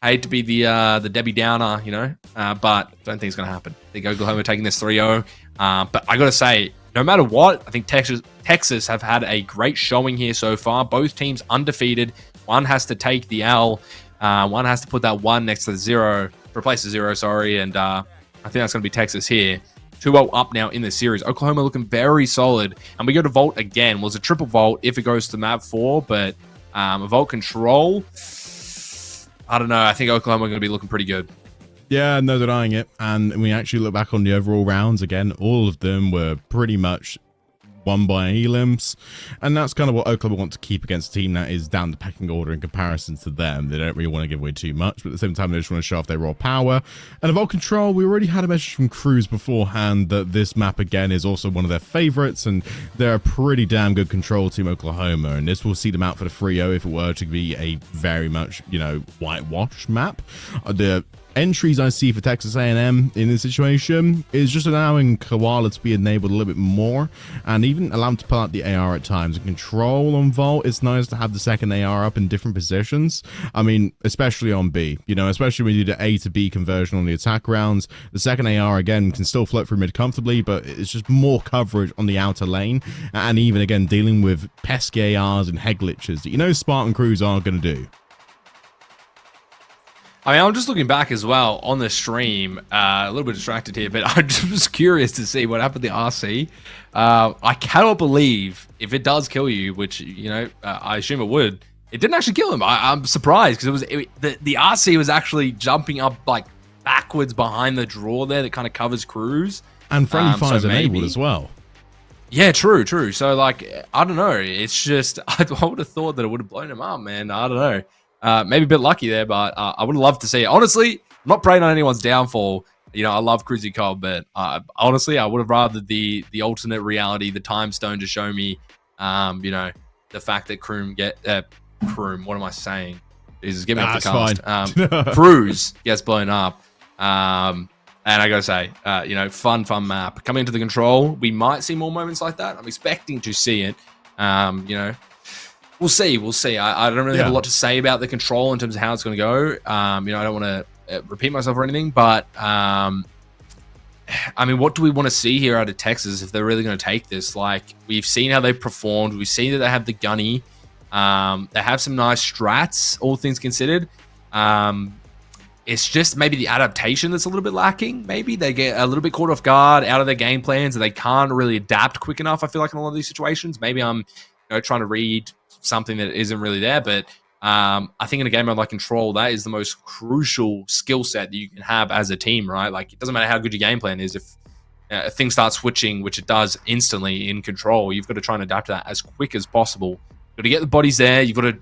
I hate to be the Debbie Downer, but don't think it's going to happen. I think Oklahoma taking this 3-0. But I got to say, no matter what, I think Texas have had a great showing here so far. Both teams undefeated. One has to take the L. One has to put that 1 next to the 0, replace the 0, sorry. And I think that's going to be Texas here. 2-0 up now in the series. Oklahoma looking very solid. And we go to Vault again. Well, it's a triple Vault if it goes to map 4, but a Vault control, I don't know. I think Oklahoma are going to be looking pretty good. Yeah, no denying it. And we actually look back on the overall rounds again. All of them were pretty much won by Elims. And that's kind of what Oklahoma want to keep against a team that is down the pecking order in comparison to them. They don't really want to give away too much, but at the same time, they just want to show off their raw power. And Vault Control, we already had a message from Cruz beforehand that this map, again, is also one of their favorites, and they're a pretty damn good control team, Oklahoma. And this will see them out for the 3-0 if it were to be a very much, whitewash map. The entries I see for Texas A&M in this situation is just allowing Koala to be enabled a little bit more and even allow him to pull out the AR at times. And control on Vault, it's nice to have the second AR up in different positions. I mean, especially on B, especially when you do the A to B conversion on the attack rounds. The second AR, again, can still float through mid comfortably, but it's just more coverage on the outer lane. And even, again, dealing with pesky ARs and head glitches that Spartan crews are going to do. I mean, I'm just looking back as well on the stream, a little bit distracted here, but I'm just curious to see what happened to the RC. I cannot believe if it does kill you, which, I assume it would, it didn't actually kill him. I'm surprised because the RC was actually jumping up like backwards behind the draw there that kind of covers Cruz. And friendly fire's enabled as well. Yeah, true. So, I don't know. It's just, I would have thought that it would have blown him up, man. I don't know. Maybe a bit lucky there, but I would love to see it. Honestly, not praying on anyone's downfall. I love Cruzy Cobb, but honestly, I would have rather the alternate reality, the time stone to show me, the fact that Kroom, what am I saying? Jesus, get me off the cast. Cruz gets blown up. And I gotta say, fun map. Coming into the control, we might see more moments like that. I'm expecting to see it. We'll see. I don't really have a lot to say about the control in terms of how it's going to go. I don't want to repeat myself or anything, but what do we want to see here out of Texas if they're really going to take this? Like, we've seen how they've performed. We've seen that they have the gunny. They have some nice strats, all things considered. It's just maybe the adaptation that's a little bit lacking. Maybe they get a little bit caught off guard out of their game plans and they can't really adapt quick enough, I feel like, in a lot of these situations. Maybe I'm trying to read something that isn't really there, but I think in a game mode like Control, that is the most crucial skill set that you can have as a team, right? Like, it doesn't matter how good your game plan is. If things start switching, which it does instantly in Control, you've got to try and adapt to that as quick as possible. You've got to get the bodies there. You've got to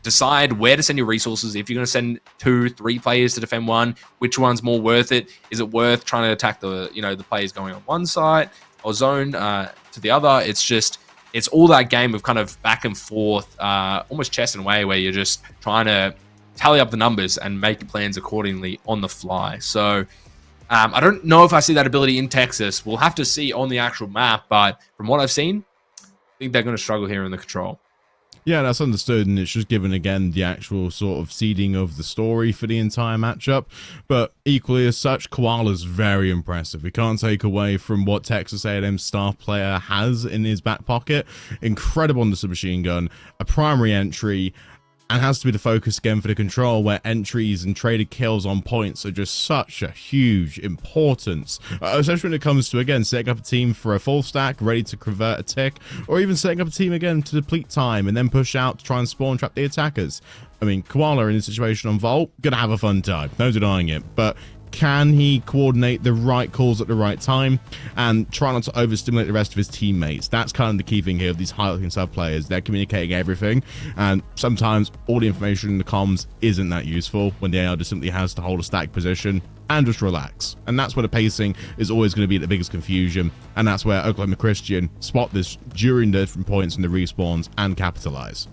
decide where to send your resources. If you're going to send 2-3 players to defend one, which one's more worth it? Is it worth trying to attack the players going on one side or zone to the other? It's all that game of kind of back and forth, almost chess and way, where you're just trying to tally up the numbers and make plans accordingly on the fly. So I don't know if I see that ability in Texas. We'll have to see on the actual map, but from what I've seen, I think they're going to struggle here in the Control. Yeah, that's understood, and it's just given, again, the actual sort of seeding of the story for the entire matchup. But equally as such, Koala's very impressive. We can't take away from what Texas A&M's star player has in his back pocket. Incredible on the submachine gun, a primary entry, and has to be the focus again for the Control, where entries and traded kills on points are just such a huge importance, especially when it comes to, again, setting up a team for a full stack ready to convert a tick, or even setting up a team again to deplete time and then push out to try and spawn trap the attackers. I mean, Koala in this situation on Vault, gonna have a fun time, no denying it, but can he coordinate the right calls at the right time and try not to overstimulate the rest of his teammates? That's kind of the key thing here of these high-looking sub players. They're communicating everything, and sometimes all the information in the comms isn't that useful when the AR just simply has to hold a static position and just relax. And that's where the pacing is always going to be the biggest confusion, and that's where Oklahoma Christian spot this during the different points in the respawns and capitalize.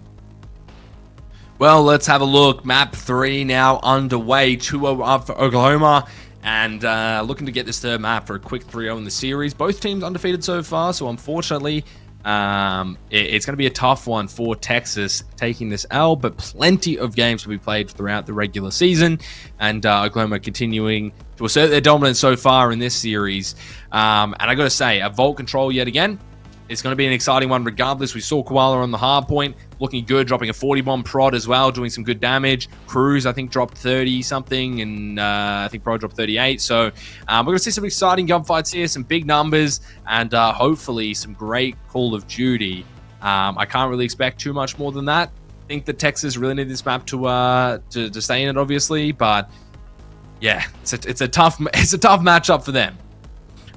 Well, let's have a look. Map 3 now underway. 2-0 up for Oklahoma. And looking to get this third map for a quick 3-0 in the series. Both teams undefeated so far, so unfortunately, it's going to be a tough one for Texas taking this L, but plenty of games will be played throughout the regular season. And Oklahoma continuing to assert their dominance so far in this series. And I got to say, a Vault Control yet again. It's going to be an exciting one regardless. We saw Koala on the hard point, looking good, dropping a 40 bomb prod as well, doing some good damage. Cruz, I think, dropped 30-something, and I think Pro dropped 38. So we're going to see some exciting gunfights here, some big numbers, and hopefully some great Call of Duty. I can't really expect too much more than that. I think that Texas really need this map to stay in it, obviously, but yeah, it's a tough matchup for them.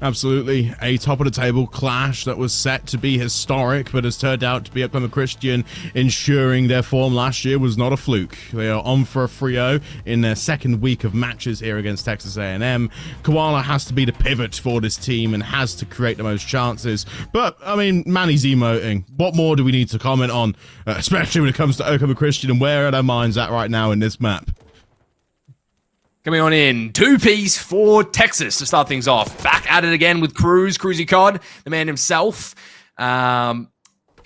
Absolutely. A top-of-the-table clash that was set to be historic, but has turned out to be Oklahoma Christian, ensuring their form last year was not a fluke. They are on for a 3-0 in their second week of matches here against Texas A&M. Koala has to be the pivot for this team and has to create the most chances. But, I mean, Manny's emoting. What more do we need to comment on, especially when it comes to Oklahoma Christian, and where are their minds at right now in this map? Coming on in, 2-piece for Texas to start things off. Back at it again with Cruzy Cod, the man himself. Coming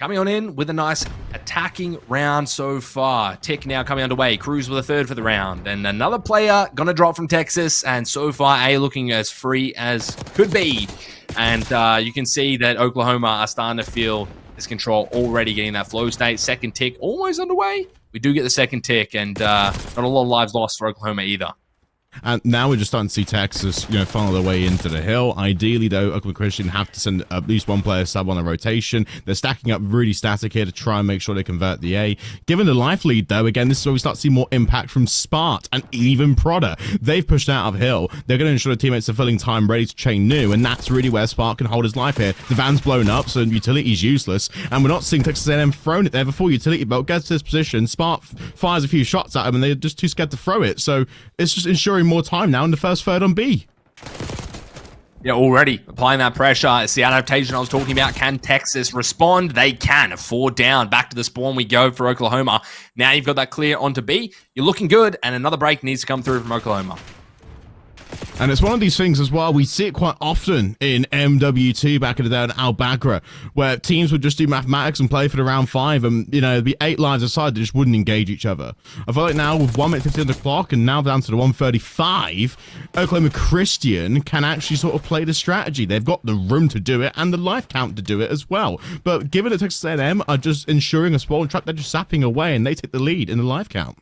on in with a nice attacking round so far. Tick now coming underway. Cruz with a third for the round. And another player gonna drop from Texas. And so far, A looking as free as could be. And you can see that Oklahoma are starting to feel this control already getting that flow state. Second tick almost underway. We do get the second tick, and not a lot of lives lost for Oklahoma either. And now we're just starting to see Texas, funnel their way into the hill. Ideally, though, Oklahoma Christian have to send at least one player sub on a rotation. They're stacking up really static here to try and make sure they convert the A. Given the life lead, though, again, this is where we start to see more impact from Spart and even Prodder. They've pushed out of hill. They're going to ensure their teammates are filling time ready to chain new, and that's really where Spart can hold his life here. The van's blown up, so utility's useless, and we're not seeing Texas A&M thrown it there before utility belt gets to this position. Spart fires a few shots at him, and they're just too scared to throw it. So it's just ensuring gathering more time now in the first third on B. Yeah, already applying that pressure. It's the adaptation I was talking about. Can Texas respond? They can. 4 down. Back to the spawn we go for Oklahoma. Now you've got that clear onto B. You're looking good, and another break needs to come through from Oklahoma. And it's one of these things as well, we see it quite often in MW2 back in the day in Al-Bagra, where teams would just do mathematics and play for the round 5, and, you know, it'd be 8 lives aside, they just wouldn't engage each other. I feel like now with 1 minute 50 on the clock, and now down to the 1:35, Oklahoma Christian can actually sort of play the strategy. They've got the room to do it, and the life count to do it as well. But given that Texas A&M are just ensuring a spawn trap, they're just sapping away, and they take the lead in the life count.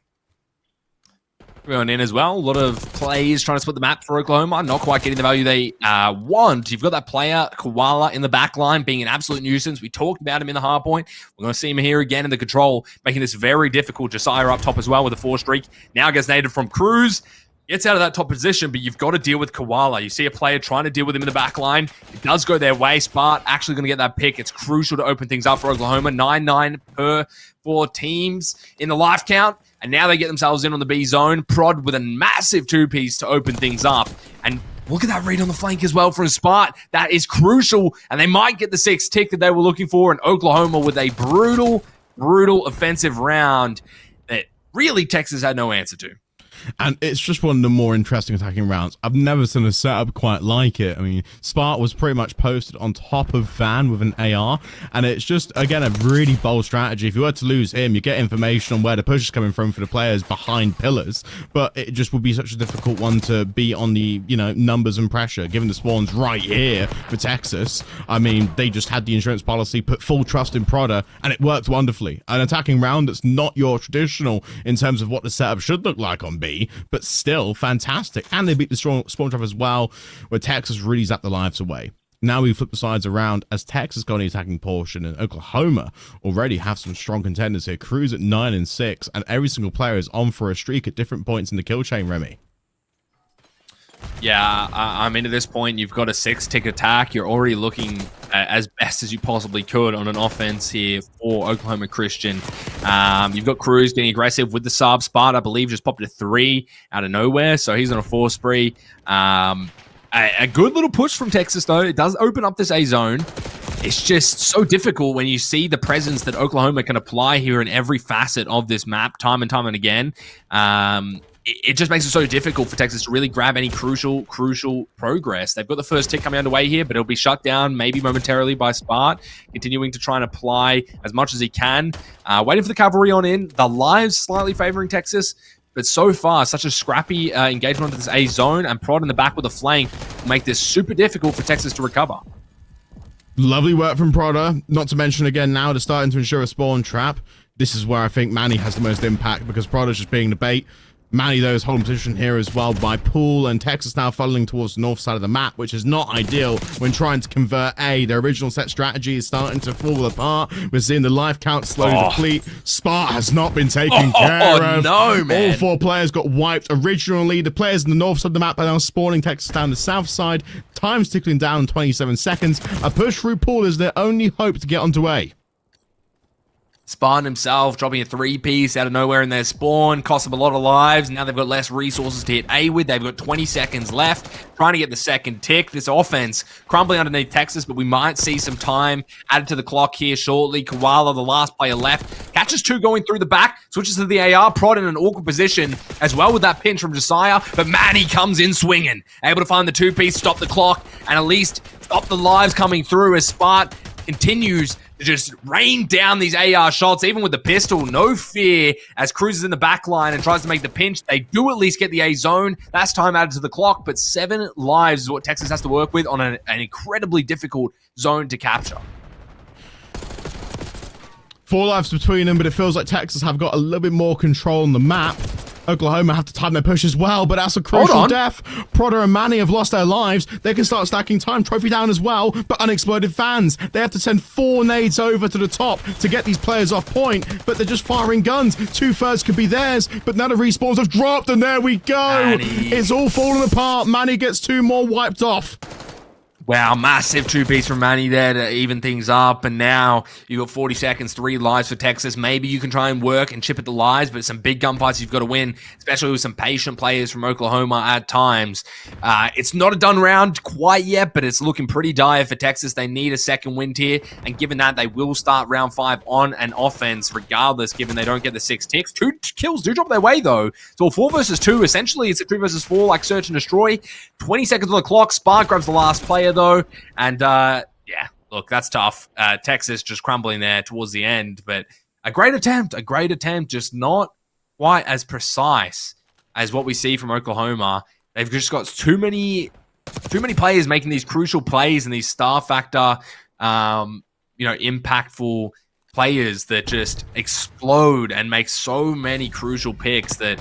Going in as well. A lot of plays trying to split the map for Oklahoma. Not quite getting the value they want. You've got that player, Koala, in the back line being an absolute nuisance. We talked about him in the hard point. We're going to see him here again in the control, making this very difficult. Josiah up top as well with a 4 streak. Now gets naded from Cruz. Gets out of that top position, but you've got to deal with Koala. You see a player trying to deal with him in the back line. It does go their way. Spart actually going to get that pick. It's crucial to open things up for Oklahoma. 9-9 per 4 teams in the life count. And now they get themselves in on the B zone. Prod with a massive 2-piece to open things up. And look at that read on the flank as well from Spart. That is crucial. And they might get the 6th tick that they were looking for. And Oklahoma with a brutal offensive round that really Texas had no answer to. And it's just one of the more interesting attacking rounds. I've never seen a setup quite like it. I mean, Spart was pretty much posted on top of Van with an AR, and it's just, again, a really bold strategy. If you were to lose him, you get information on where the push is coming from for the players behind pillars, but it just would be such a difficult one to be on the, you know, numbers and pressure, given the spawns right here for Texas. I mean, they just had the insurance policy, put full trust in Prada, and it worked wonderfully. An attacking round that's not your traditional in terms of what the setup should look like on B, but still fantastic. And they beat the spawn trap as well, where Texas really zapped the lives away. Now we flip the sides around as Texas got the attacking portion, and Oklahoma already have some strong contenders here. Cruz at 9 and 6, and every single player is on for a streak at different points in the kill chain, Remy. Yeah, I mean, at this point, you've got a 6-tick attack. You're already looking as best as you possibly could on an offense here for Oklahoma Christian. You've got Cruz getting aggressive with the sub. Spart, I believe, just popped a 3 out of nowhere, so he's on a 4 spree. A good little push from Texas, though. It does open up this A zone. It's just so difficult when you see the presence that Oklahoma can apply here in every facet of this map, time and time and again. It just makes it so difficult for Texas to really grab any crucial progress. They've got the first tick coming underway here, but it'll be shut down maybe momentarily by Spart, continuing to try and apply as much as he can. Waiting for the cavalry on in. The lives slightly favoring Texas, but so far, such a scrappy engagement into this A zone, and Prod in the back with a flank will make this super difficult for Texas to recover. Lovely work from Prada. Not to mention, again, now they're starting to ensure a spawn trap. This is where I think Manny has the most impact, because Prada's just being the bait. Manny, though, is holding position here as well by Poole, and Texas now funneling towards the north side of the map, which is not ideal when trying to convert A. Their original set strategy is starting to fall apart. We're seeing the life count slowly deplete. Spart has not been taken care of. No, man. All 4 players got wiped originally. The players in the north side of the map are now spawning Texas down the south side. Time's tickling down in 27 seconds. A push through Poole is their only hope to get onto A. Spart himself dropping a 3-piece out of nowhere in their spawn, cost them a lot of lives. Now they've got less resources to hit A with. They've got 20 seconds left, trying to get the 2nd tick. This offense crumbling underneath Texas, but we might see some time added to the clock here shortly. Koala, the last player left, catches 2 going through the back, switches to the AR. Prod in an awkward position as well with that pinch from Josiah, but Manny comes in swinging, able to find the 2-piece, stop the clock, and at least stop the lives coming through as Spart continues to just rain down these AR shots, even with the pistol. No fear as Cruz is in the back line and tries to make the pinch. They do at least get the A zone. That's time added to the clock, but 7 lives is what Texas has to work with on an incredibly difficult zone to capture. 4 lives between them, but it feels like Texas have got a little bit more control on the map. Oklahoma have to time their push as well, but that's a crucial death. Prada and Manny have lost their lives. They can start stacking time. Trophy down as well, but unexploded fans. They have to send 4 nades over to the top to get these players off point, but they're just firing guns. 2/3 could be theirs, but now the respawns have dropped, and there we go. Manny. It's all falling apart. Manny gets 2 more wiped off. Wow, massive two-piece from Manny there to even things up. And now you've got 40 seconds, 3 lives for Texas. Maybe you can try and work and chip at the lives, but some big gunfights you've got to win, especially with some patient players from Oklahoma at times. It's not a done round quite yet, but it's looking pretty dire for Texas. They need a second win here, and given that, they will start round 5 on an offense regardless, given they don't get the 6 ticks. 2 kills do drop their way, though. So 4 versus 2, essentially, it's a 3 versus 4, like search and destroy. 20 seconds on the clock. Spark grabs the last player, though. And, yeah, look, that's tough. Texas just crumbling there towards the end. But a great attempt, just not quite as precise as what we see from Oklahoma. They've just got too many players making these crucial plays and these star factor, impactful players that just explode and make so many crucial picks that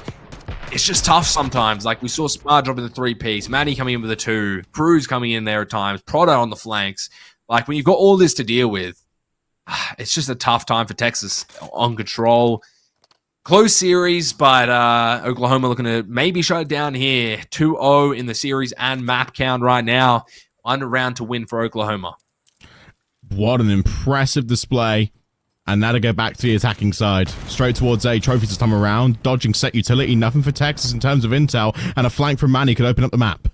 it's just tough sometimes. Like we saw Spar dropping the 3-piece, Manny coming in with a 2, Cruz coming in there at times, Prada on the flanks. Like when you've got all this to deal with, it's just a tough time for Texas on control. Close series, but Oklahoma looking to maybe shut it down here. 2-0 in the series and map count right now. 1 round to win for Oklahoma. What an impressive display. And now to go back to the attacking side. Straight towards A. Trophies this time around. Dodging set utility. Nothing for Texas in terms of intel. And a flank from Manny could open up the map.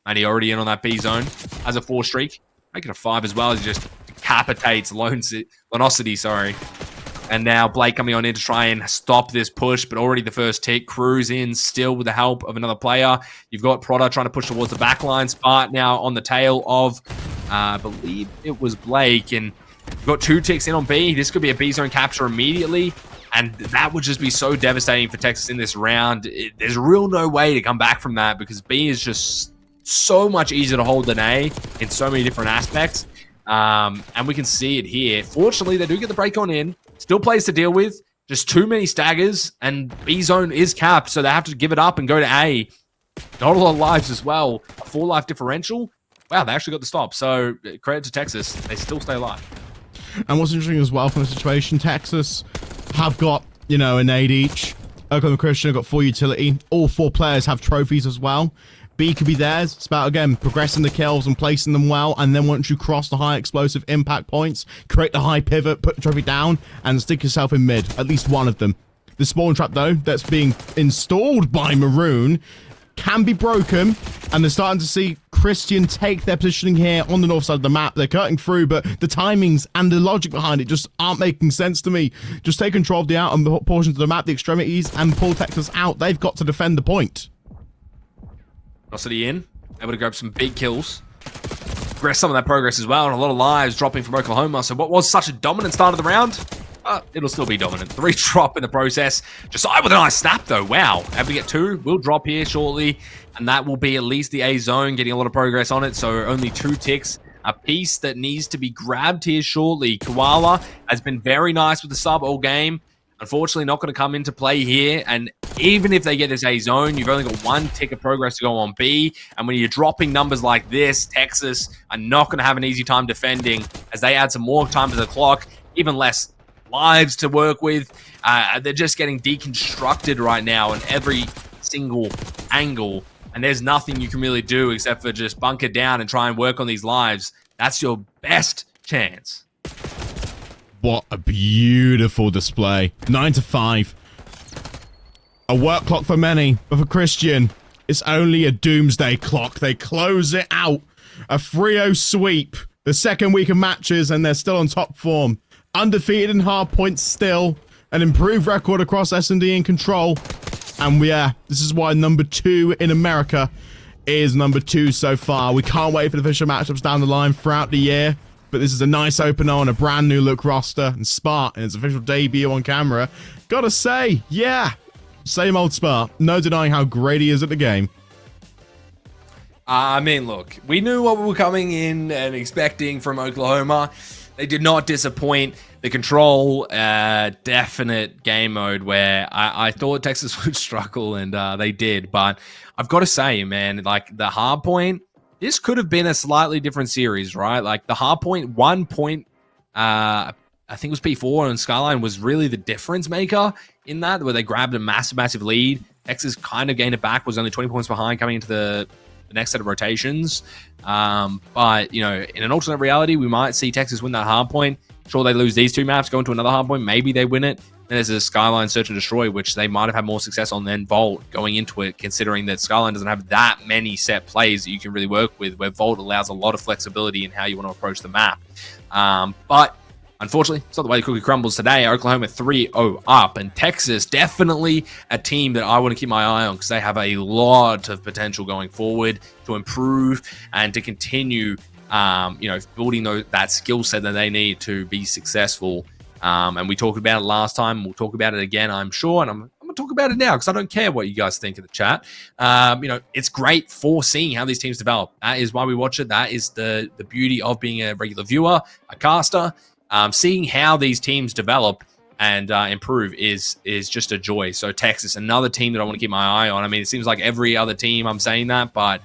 Manny already in on that B zone. Has a 4 streak. Make it a 5 as well as he just decapitates Lonosity, sorry. And now Blake coming on in to try and stop this push, but already the first tick. Cruz in still with the help of another player. You've got Prada trying to push towards the back line. Spart now on the tail of, I believe it was Blake. And we've got 2 ticks in on B. This could be a B zone capture immediately. And that would just be so devastating for Texas in this round. There's real no way to come back from that because B is just so much easier to hold than A in so many different aspects. And we can see it here. Fortunately, they do get the break on in. Still plays to deal with. Just too many staggers. And B zone is capped, so they have to give it up and go to A. Not a lot of lives as well. A 4 life differential. Wow, they actually got the stop. So credit to Texas. They still stay alive. And what's interesting as well from the situation, Texas have got, an 8 each. Oklahoma Christian have got 4 utility. All 4 players have trophies as well. B could be theirs. It's about, again, progressing the kills and placing them well. And then once you cross the high explosive impact points, create the high pivot, put the trophy down, and stick yourself in mid. At least one of them. The spawn trap, though, that's being installed by Maroon can be broken. And they're starting to see Christian take their positioning here on the north side of the map. They're cutting through, but the timings and the logic behind it just aren't making sense to me. Just take control of the outer portions of the map, the extremities, and pull Texas out. They've got to defend the point. Velocity in, able to grab some big kills. Progress some of that progress as well, and a lot of lives dropping from Oklahoma. So what was such a dominant start of the round, it'll still be dominant. 3 drop in the process. Josiah with a nice snap though, wow. Able to get 2, we'll drop here shortly, and that will be at least the A zone, getting a lot of progress on it. So only 2 ticks. A piece that needs to be grabbed here shortly. Koala has been very nice with the sub all game. Unfortunately, not going to come into play here. And even if they get this A zone, you've only got 1 tick of progress to go on B. And when you're dropping numbers like this, Texas are not going to have an easy time defending as they add some more time to the clock, even less lives to work with. They're just getting deconstructed right now in every single angle. And there's nothing you can really do except for just bunker down and try and work on these lives. That's your best chance. What a beautiful display. 9 to 5. A work clock for many, but for Christian, it's only a doomsday clock. They close it out. A 3-0 sweep. The second week of matches, and they're still on top form. Undefeated in hard points still. An improved record across S&D in control. And this is why number 2 in America is number 2 so far. We can't wait for the official matchups down the line throughout the year. But this is a nice opener on a brand new look roster. And Spart in its official debut on camera. Gotta say, yeah. Same old Spart. No denying how great he is at the game. I mean, look, we knew what we were coming in and expecting from Oklahoma. They did not disappoint. The control, definite game mode where I thought Texas would struggle, and they did. But I've got to say, man, like the hard point, this could have been a slightly different series, right? Like the hard point, 1 point, I think it was P4 and Skyline was really the difference maker in that, where they grabbed a massive lead. Texas kind of gained it back, was only 20 points behind coming into the the next set of rotations. But, you know, in an alternate reality, we might see Texas win that hard point. Sure, they lose these two maps, go into another hard point. Maybe they win it. Then there's a Skyline Search and Destroy, which they might have had more success on than Vault going into it, considering that Skyline doesn't have that many set plays that you can really work with, where Vault allows a lot of flexibility in how you want to approach the map. But unfortunately, it's not the way the cookie crumbles today. Oklahoma 3-0 up, and Texas definitely a team that I want to keep my eye on because they have a lot of potential going forward to improve and to continue, you know, building that skill set that they need to be successful. And we talked about it last time. We'll talk about it again, I'm sure. And I'm going to talk about it now because I don't care what you guys think in the chat. You know, it's great for seeing how these teams develop. That is why we watch it. That is the beauty of being a regular viewer, a caster. Seeing how these teams develop and improve is just a joy. So Texas, another team that I want to keep my eye on. I mean, it seems like every other team I'm saying that, but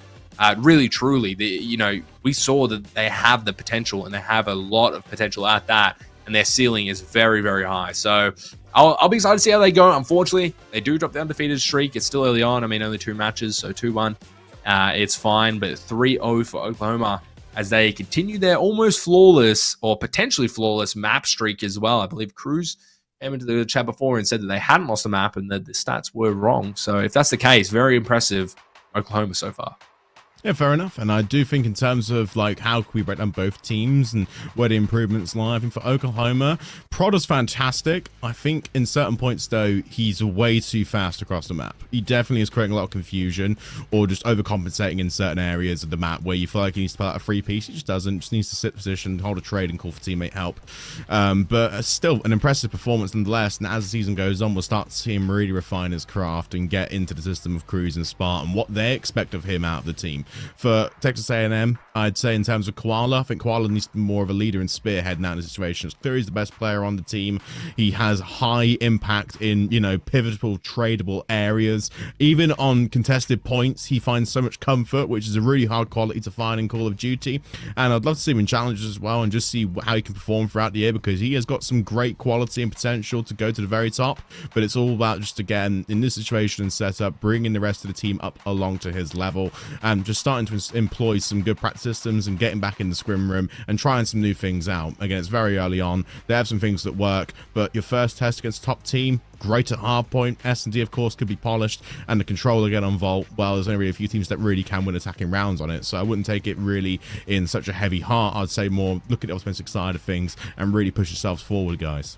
really, truly, you know, we saw that they have the potential and they have a lot of potential at that. And their ceiling is very, very high. So I'll be excited to see how they go. Unfortunately, they do drop the undefeated streak. It's still early on. I mean, only 2 matches, so 2-1. It's fine, but 3-0 for Oklahoma as they continue their almost flawless or potentially flawless map streak as well. I believe Cruz came into the chat before and said that they hadn't lost a map and that the stats were wrong. So if that's the case, very impressive Oklahoma so far. Yeah, fair enough. And I do think in terms of like how can we break down both teams and where the improvements lie, I think for Oklahoma, Prada's fantastic. I think in certain points though, he's way too fast across the map. He definitely is creating a lot of confusion or just overcompensating in certain areas of the map where you feel like he needs to pull out a free piece. He just doesn't. Just needs to sit position, hold a trade and call for teammate help. But still an impressive performance nonetheless. And as the season goes on, we'll start to see him really refine his craft and get into the system of Cruz and Spartan, what they expect of him out of the team. For Texas A&M, I'd say in terms of Koala, I think Koala needs to be more of a leader and spearhead now in the situation. It's clear he's the best player on the team. He has high impact in, you know, pivotal, tradable areas. Even on contested points, he finds so much comfort, which is a really hard quality to find in Call of Duty. And I'd love to see him in challenges as well and just see how he can perform throughout the year because he has got some great quality and potential to go to the very top. But it's all about just, again, in this situation and setup, bringing the rest of the team up along to his level and just starting to employ some good practice systems and getting back in the scrim room and trying some new things out. Again, it's very early on. They have some things that work, but your first test against top team, great at hardpoint. S&D, of course, could be polished, and the control again on Vault, well, there's only really a few teams that really can win attacking rounds on it, so I wouldn't take it really in such a heavy heart. I'd say more look at the optimistic side of things and really push yourselves forward, guys.